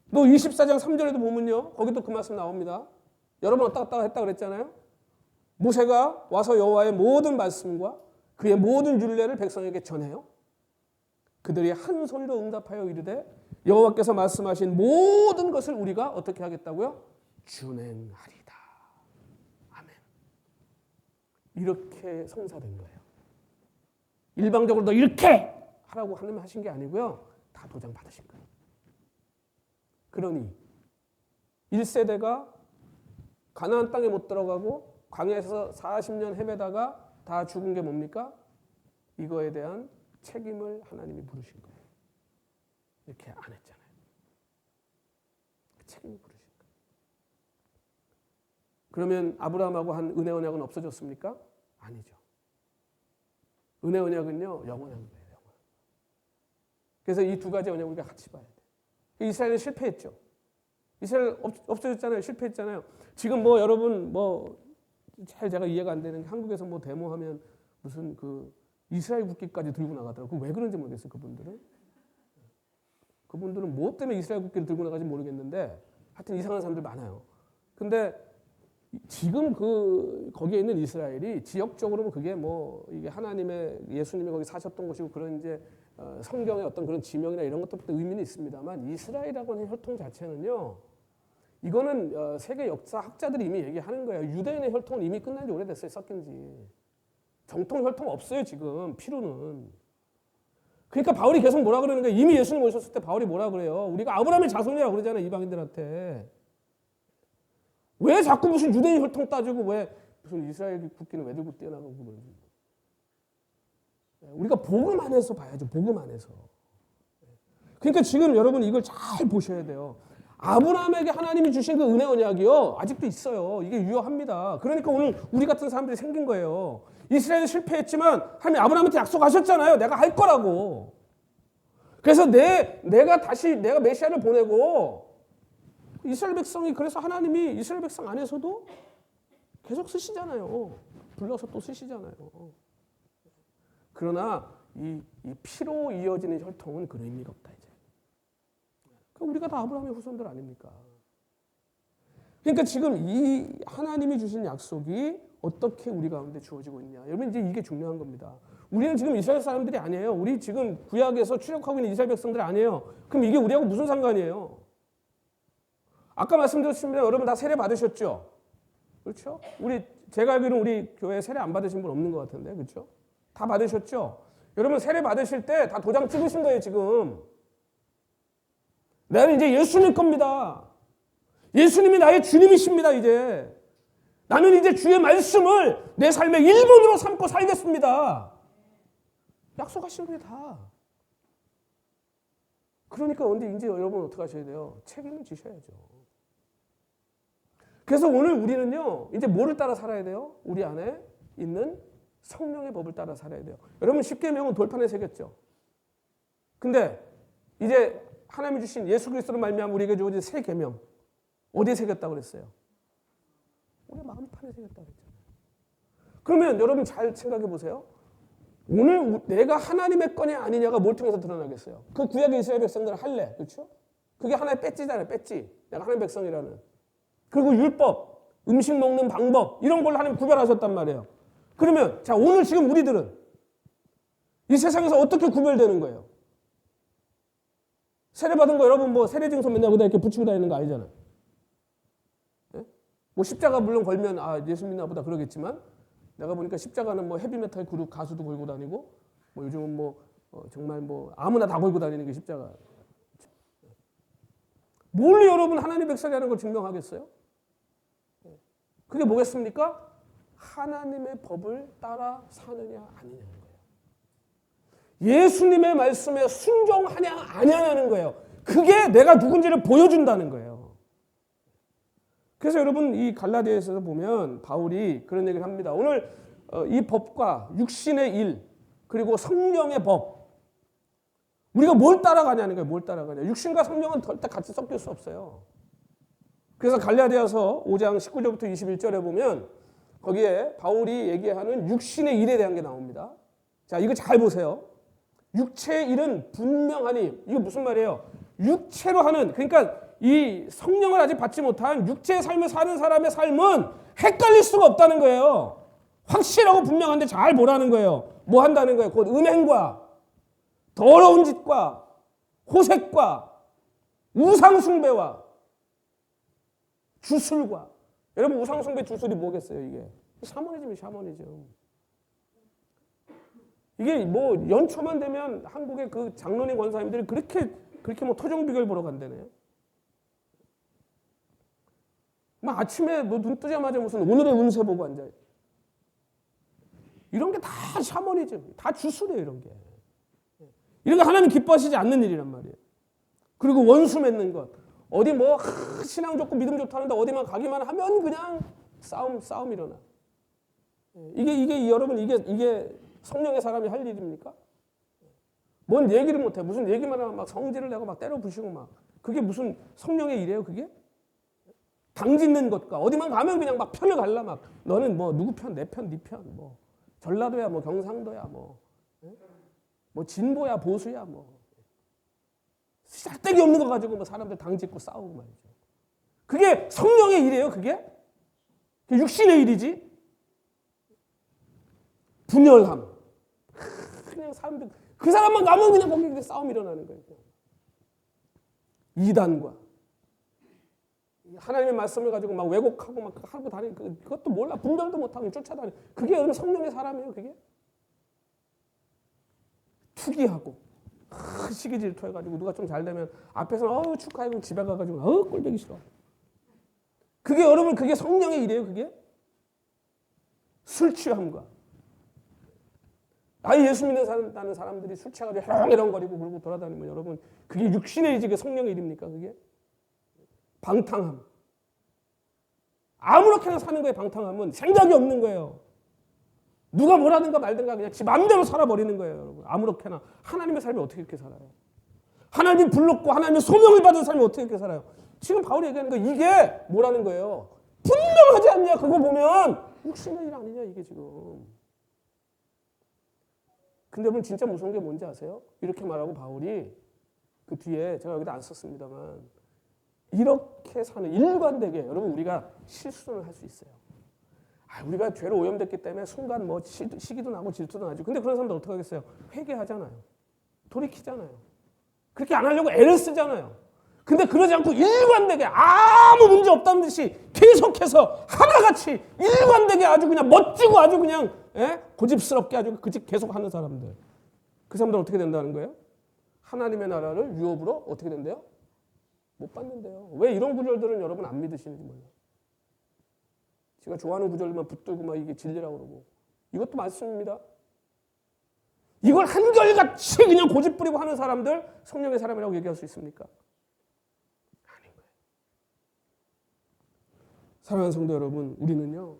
너 24장 3절에도 보면요, 거기도 그 말씀 나옵니다. 여러 번 왔다 갔다 했다 그랬잖아요. 모세가 와서 여호와의 모든 말씀과 그의 모든 율례를 백성에게 전해요. 그들이 한 소리로 응답하여 이르되 여호와께서 말씀하신 모든 것을 우리가 어떻게 하겠다고요? 준행하리다. 아멘. 이렇게 성사된 거예요. 일방적으로 너 이렇게 하라고 하나님 하신 게 아니고요, 다 도장 받으신 거예요. 그러니 1세대가 가나안 땅에 못 들어가고 광야에서 40년 헤매다가 다 죽은 게 뭡니까? 이거에 대한 책임을 하나님이 물으신 거예요. 이렇게 안 했잖아요. 책임을 물으신 거예요. 그러면 아브라함하고 한 은혜 언약은 없어졌습니까? 아니죠. 은혜 언약은요, 영원한 거예요. 영원. 그래서 이 두 가지 언약을 우리가 같이 봐야 돼요. 이스라엘은 실패했죠. 이스라엘 없어졌잖아요. 실패했잖아요. 지금 뭐 여러분 잘 제가 이해가 안 되는 게 한국에서 뭐 데모하면 무슨 그 이스라엘 국기까지 들고 나가더라고요. 왜 그런지 모르겠어요. 그분들은 뭐 때문에 이스라엘 국기를 들고 나가는지 모르겠는데 하여튼 이상한 사람들 많아요. 근데 지금 거기에 있는 이스라엘이 지역적으로는 그게 뭐 이게 하나님의 예수님이 거기 사셨던 곳이고 그런 이제 성경의 어떤 그런 지명이나 이런 것들부터 의미는 있습니다만 이스라엘이라고 하는 혈통 자체는요, 이거는 세계 역사 학자들이 이미 얘기하는 거예요. 유대인의 혈통은 이미 끝난 지 오래됐어요. 섞인 지. 정통 혈통 없어요. 지금 피로는. 그러니까 바울이 계속 뭐라 그러는 거예요. 이미 예수님 오셨을 때 바울이 뭐라 그래요. 우리가 아브라함의 자손이라고 그러잖아요. 이방인들한테. 왜 자꾸 무슨 유대인 혈통 따지고 왜 무슨 이스라엘 국기는 왜 들고 뛰어나가고 그러는지. 우리가 복음 안에서 봐야죠. 복음 안에서. 그러니까 지금 여러분 이걸 잘 보셔야 돼요. 아브라함에게 하나님이 주신 그 은혜 언약이요, 아직도 있어요. 이게 유효합니다. 그러니까 오늘 우리 같은 사람들이 생긴 거예요. 이스라엘은 실패했지만 하나님 아브라함한테 약속하셨잖아요. 내가 할 거라고. 그래서 내가 메시아를 보내고 이스라엘 백성이, 그래서 하나님이 이스라엘 백성 안에서도 계속 쓰시잖아요. 불러서 또 쓰시잖아요. 그러나 이 피로 이어지는 혈통은 그런 의미가 없다 이제. 우리가 다 아브라함의 후손들 아닙니까? 그러니까 지금 이 하나님이 주신 약속이 어떻게 우리 가운데 주어지고 있냐. 여러분 이제 이게 중요한 겁니다. 우리는 지금 이스라엘 사람들이 아니에요. 우리 지금 구약에서 출애굽하고 있는 이스라엘 백성들이 아니에요. 그럼 이게 우리하고 무슨 상관이에요? 아까 말씀드렸습니다. 여러분 다 세례 받으셨죠? 그렇죠? 제가 알기로는 우리 교회 세례 안 받으신 분 없는 것 같은데, 그렇죠? 다 받으셨죠? 여러분 세례 받으실 때 다 도장 찍으신 거예요, 지금. 나는 이제 예수님 겁니다. 예수님이 나의 주님이십니다, 이제. 나는 이제 주의 말씀을 내 삶의 일본으로 삼고 살겠습니다. 약속하신 거예요, 다. 그러니까 근데 이제 여러분 어떻게 하셔야 돼요? 책임을 지셔야죠. 그래서 오늘 우리는요, 이제 뭐를 따라 살아야 돼요? 우리 안에 있는 성령의 법을 따라 살아야 돼요. 여러분 10계명은 돌판에 새겼죠. 근데 이제 하나님이 주신 예수 그리스도로 말미암아 우리에게 주어진 새 계명 어디에 새겼다고 그랬어요? 우리 마음판에 새겼다고 그랬잖아요. 그러면 여러분 잘 생각해 보세요. 오늘 내가 하나님의 건이 아니냐가 뭘 통해서 드러나겠어요? 그 구약의 이스라엘 백성들은 할례, 그렇죠? 그게 하나의 배지잖아요, 배지. 내가 하나님의 백성이라는. 그리고 율법, 음식 먹는 방법 이런 걸 하나님 구별하셨단 말이에요. 그러면 자 오늘 지금 우리들은 이 세상에서 어떻게 구별되는 거예요? 세례 받은 거 여러분 뭐 세례 증서 맨날 이렇게 붙이고 다니는 거 아니잖아요. 네? 뭐 십자가 물론 걸면 아 예수 믿나 보다 그러겠지만 내가 보니까 십자가는 뭐 헤비메탈 그룹 가수도 걸고 다니고 뭐 요즘은 뭐 정말 뭐 아무나 다 걸고 다니는 게 십자가. 뭘로 여러분 하나님 백성이라는 걸 증명하겠어요? 그게 뭐겠습니까? 하나님의 법을 따라 사느냐 아니냐는 거예요. 예수님의 말씀에 순종하냐 아니냐는 거예요. 그게 내가 누군지를 보여준다는 거예요. 그래서 여러분 이 갈라디아에서 보면 바울이 그런 얘기를 합니다. 오늘 이 법과 육신의 일 그리고 성령의 법 우리가 뭘 따라가냐는 거예요. 뭘 따라가냐. 육신과 성령은 절대 같이 섞일 수 없어요. 그래서 갈라디아서 5장 19절부터 21절에 보면 거기에 바울이 얘기하는 육신의 일에 대한 게 나옵니다. 자, 이거 잘 보세요. 육체의 일은 분명하니 이거 무슨 말이에요? 육체로 하는 그러니까 이 성령을 아직 받지 못한 육체의 삶을 사는 사람의 삶은 헷갈릴 수가 없다는 거예요. 확실하고 분명한데 잘 보라는 거예요. 뭐 한다는 거예요? 곧 음행과 더러운 짓과 호색과 우상숭배와 주술과 여러분 우상숭배 주술이 뭐겠어요 이게? 샤머니즘이 샤머니즘. 이게 뭐 연초만 되면 한국의 그 장로님 권사님들이 그렇게 뭐 토종비결 보러 간다네요. 막 아침에 뭐 눈 뜨자마자 무슨 오늘의 운세 보고 앉아요. 이런 게 다 샤머니즘, 다 주술이에요 이런 게. 이런 거 하나님 기뻐하시지 않는 일이란 말이에요. 그리고 원수 맺는 것. 어디 뭐 신앙 좋고 믿음 좋다는데 어디만 가기만 하면 그냥 싸움 일어나. 이게 여러분 이게 성령의 사람이 할 일입니까? 뭔 얘기를 못해. 무슨 얘기만 하면 막 성질을 내고 막 때려 부시고 막. 그게 무슨 성령의 일이에요, 그게? 당짓는 것과 어디만 가면 그냥 막 편을 갈라 막. 너는 뭐 누구 편, 내 편, 네 편, 뭐 전라도야, 뭐 경상도야, 뭐 진보야, 보수야, 뭐 쓸데기 없는 거 가지고 뭐 사람들 당짓고 싸우고 말이죠. 그게 성령의 일이에요, 그게? 육신의 일이지. 분열함. 그냥 사람들 그 사람만 가면 그냥 거기 싸움이 일어나는 거예요. 이단과 하나님의 말씀을 가지고 막 왜곡하고 막 하고 다니는 그것도 몰라. 분별도 못하고 쫓아다니는 그게 어느 성령의 사람이에요, 그게? 투기하고 시기 질투해가지고 누가 좀 잘 되면 앞에서는 축하하고 집에 가가지고 꼴보기 싫어. 그게 여러분 그게 성령의 일이에요, 그게? 술 취함과 예수 믿는 사람들이 술 취해가지고 해롱해롱거리고 그러고 돌아다니면 여러분 그게 육신의 일이지 그게 성령의 일입니까, 그게? 방탕함. 아무렇게나 사는 거에 방탕함은 생각이 없는 거예요. 누가 뭐라든가 말든가 그냥 지 마음대로 살아버리는 거예요, 여러분. 아무렇게나. 하나님의 삶이 어떻게 이렇게 살아요? 하나님 불렀고 하나님의 소명을 받은 삶이 어떻게 이렇게 살아요? 지금 바울이 얘기하는 거 이게 뭐라는 거예요? 분명하지 않냐? 그거 보면 육신의 일 아니냐 이게 지금. 근데 여러분 진짜 무서운 게 뭔지 아세요? 이렇게 말하고 바울이 그 뒤에 제가 여기다 안 썼습니다만 이렇게 사는 일관되게 여러분 우리가 실수를 할 수 있어요. 우리가 죄로 오염됐기 때문에 순간 뭐 시기도 나고 질투도 나죠. 근데 그런 사람들 어떻게 하겠어요? 회개하잖아요. 돌이키잖아요. 그렇게 안 하려고 애를 쓰잖아요. 근데 그러지 않고 일관되게 아무 문제 없다는 듯이 계속해서 하나같이 일관되게 아주 그냥 멋지고 아주 그냥 고집스럽게 아주 계속 하는 사람들. 그 사람들 어떻게 된다는 거예요? 하나님의 나라를 유업으로 어떻게 된대요? 못 받는데요. 왜 이런 구절들은 여러분 안 믿으시는지 몰라요. 제가 좋아하는 구절만 붙들고 막 이게 진리라고 그러고 이것도 말씀입니다. 이걸 한결같이 그냥 고집 부리고 하는 사람들 성령의 사람이라고 얘기할 수 있습니까? 아닌 거예요. 사랑하는 성도 여러분, 우리는요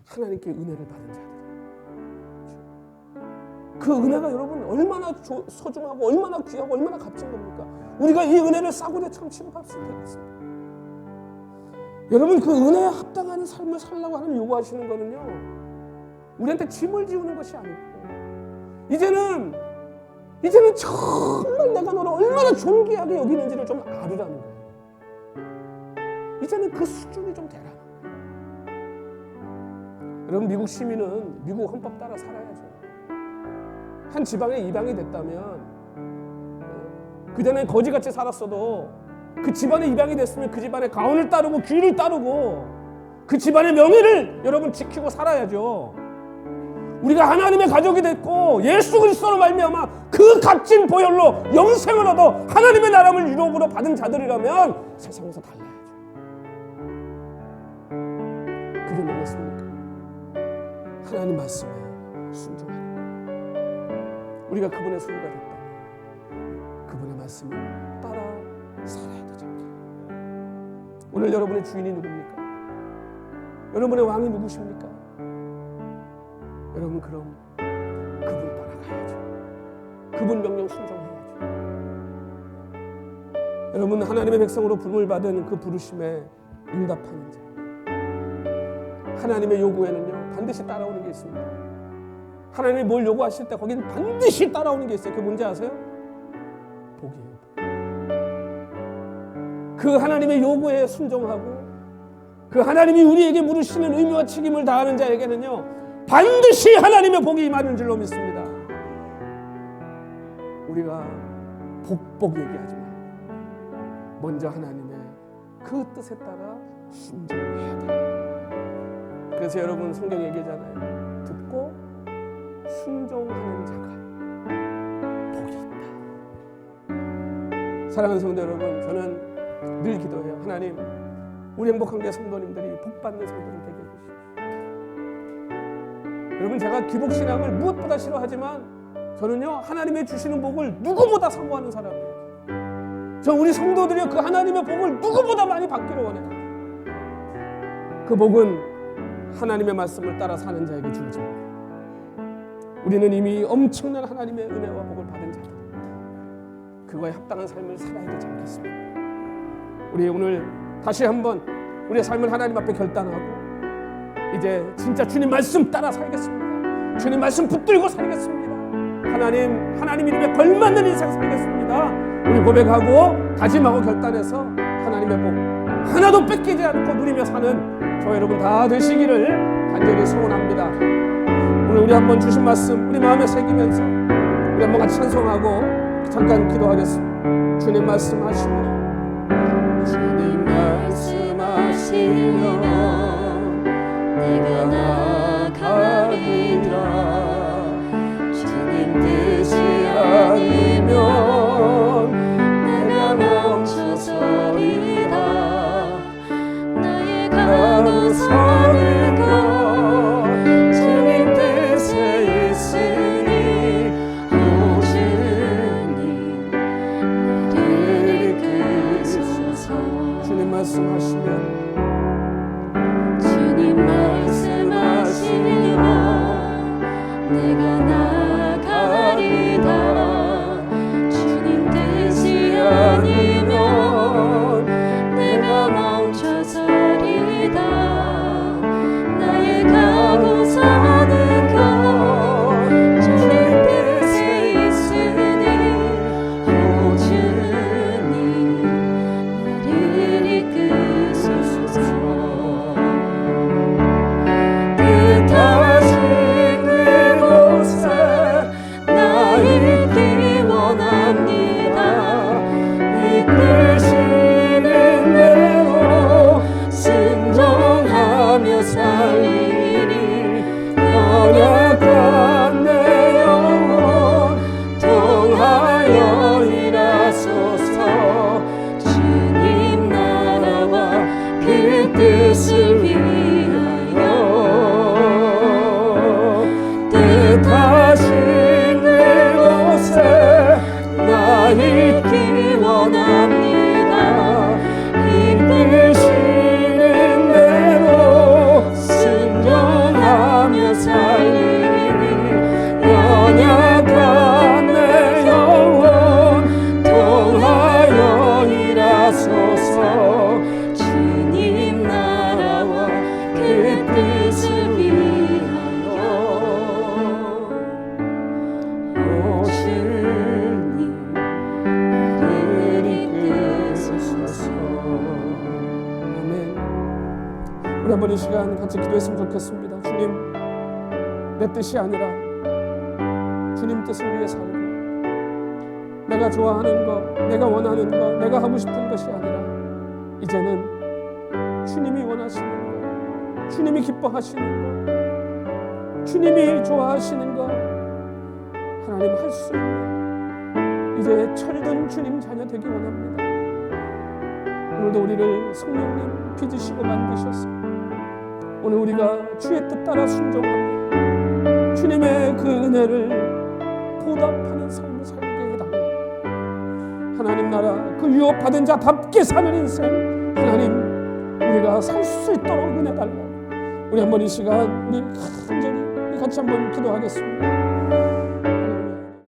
하나님께 은혜를 받은 자들. 그 은혜가 여러분 얼마나 소중하고 얼마나 귀하고 얼마나 값진 겁니까? 우리가 이 은혜를 싸구려처럼 취급할 수 있겠습니다. 여러분 그 은혜에 합당한 삶을 살라고 하나님 요구하시는 거는요 우리한테 짐을 지우는 것이 아니고 이제는 정말 내가 너를 얼마나 존귀하게 여기는지를 좀 알으라는 거예요. 이제는 그 수준이 좀 되라. 여러분 미국 시민은 미국 헌법 따라 살아야죠. 한 지방에 이방이 됐다면 그전에 거지같이 살았어도 그 집안에 입양이 됐으면 그 집안의 가언을 따르고 규율을 따르고 그 집안의 명예를 여러분 지키고 살아야죠. 우리가 하나님의 가족이 됐고 예수 그리스도로 말미암아 그 값진 보혈로 영생을 얻어 하나님의 나라를 유업으로 받은 자들이라면 세상에서 달라야죠. 그게 뭐겠습니까? 하나님 말씀에 순종하는 것. 우리가 그분의 소유가 됐다면 그분의 말씀을 따라 살아야 되죠. 오늘 여러분의 주인이 누굽니까? 여러분의 왕이 누구십니까? 여러분 그럼 그분 따라가야죠. 그분 명령 순종해야죠. 여러분 하나님의 백성으로 부름을 받은 그 부르심에 응답하는 자. 하나님의 요구에는요 반드시 따라오는 게 있습니다. 하나님이 뭘 요구하실 때 거기는 반드시 따라오는 게 있어요. 그게 뭔지 아세요? 복이에요. 그 하나님의 요구에 순종하고 그 하나님이 우리에게 물으시는 의무와 책임을 다하는 자에게는요 반드시 하나님의 복이 임하는 줄로 믿습니다. 우리가 복 얘기하지 말고 먼저 하나님의 그 뜻에 따라 순종해야 돼요. 그래서 여러분 성경 얘기잖아요. 듣고 순종하는 자가 복이 있다. 사랑하는 성도 여러분, 저는 늘 기도해요. 하나님, 우리 행복한교회 성도님들이 복받는 성도들 되게 해주십시오. 여러분 제가 기복신앙을 무엇보다 싫어하지만 저는요 하나님의 주시는 복을 누구보다 사모하는 사람이에요. 저 우리 성도들이 그 하나님의 복을 누구보다 많이 받기를 원해요. 그 복은 하나님의 말씀을 따라 사는 자에게 주어집니다. 우리는 이미 엄청난 하나님의 은혜와 복을 받은 자들, 그거에 합당한 삶을 살아야 되지 않겠습니까? 우리 오늘 다시 한번 우리의 삶을 하나님 앞에 결단하고 이제 진짜 주님 말씀 따라 살겠습니다. 주님 말씀 붙들고 살겠습니다. 하나님 이름에 걸맞는 인생 살겠습니다. 우리 고백하고 다짐하고 결단해서 하나님의 복 하나도 뺏기지 않고 누리며 사는 저 여러분 다 되시기를 간절히 소원합니다. 오늘 우리 한번 주신 말씀 우리 마음에 새기면서 우리 한번 같이 찬송하고 잠깐 기도하겠습니다. 주님 말씀하시면 주님 말씀하시면 내가 나가리라. 주님 뜻이 아니면 내가 멈춰서리라. 나의 가고 사는 것 주님 뜻에 있으니 오 주님 나를 이끌소서. 주님 말씀하시면 말씀하시면 내가 나가리다. 주님 뜻이 아니면 내가 멈춰서리다. 나의 가고 사는 것 주님 뜻에 있으니 오 주님 나를 이끌소서. 뜻하신 그곳에 한번 이 시간 같이 기도했으면 좋겠습니다. 주님, 내 뜻이 아니라 주님 뜻을 위해 살고, 내가 좋아하는 것, 내가 원하는 것, 내가 하고 싶은 것이 아니라 이제는 주님이 원하시는 것, 주님이 기뻐하시는 것, 주님이 좋아하시는 것, 하나님 할 수 있는 이제 철든 주님 자녀 되기 원합니다. 오늘도 우리를 성령님 빚으시고 만드셔서 오늘 우리가 주의 뜻 따라 순종하며 주님의 그 은혜를 보답하는 삶을 살게 해달라고, 하나님 나라 그 유업받은 자답게 사는 인생 하나님 우리가 살 수 있도록 은혜 달라고. 우리 한번 이 시간 우리 간절히 같이 한번 기도하겠습니다.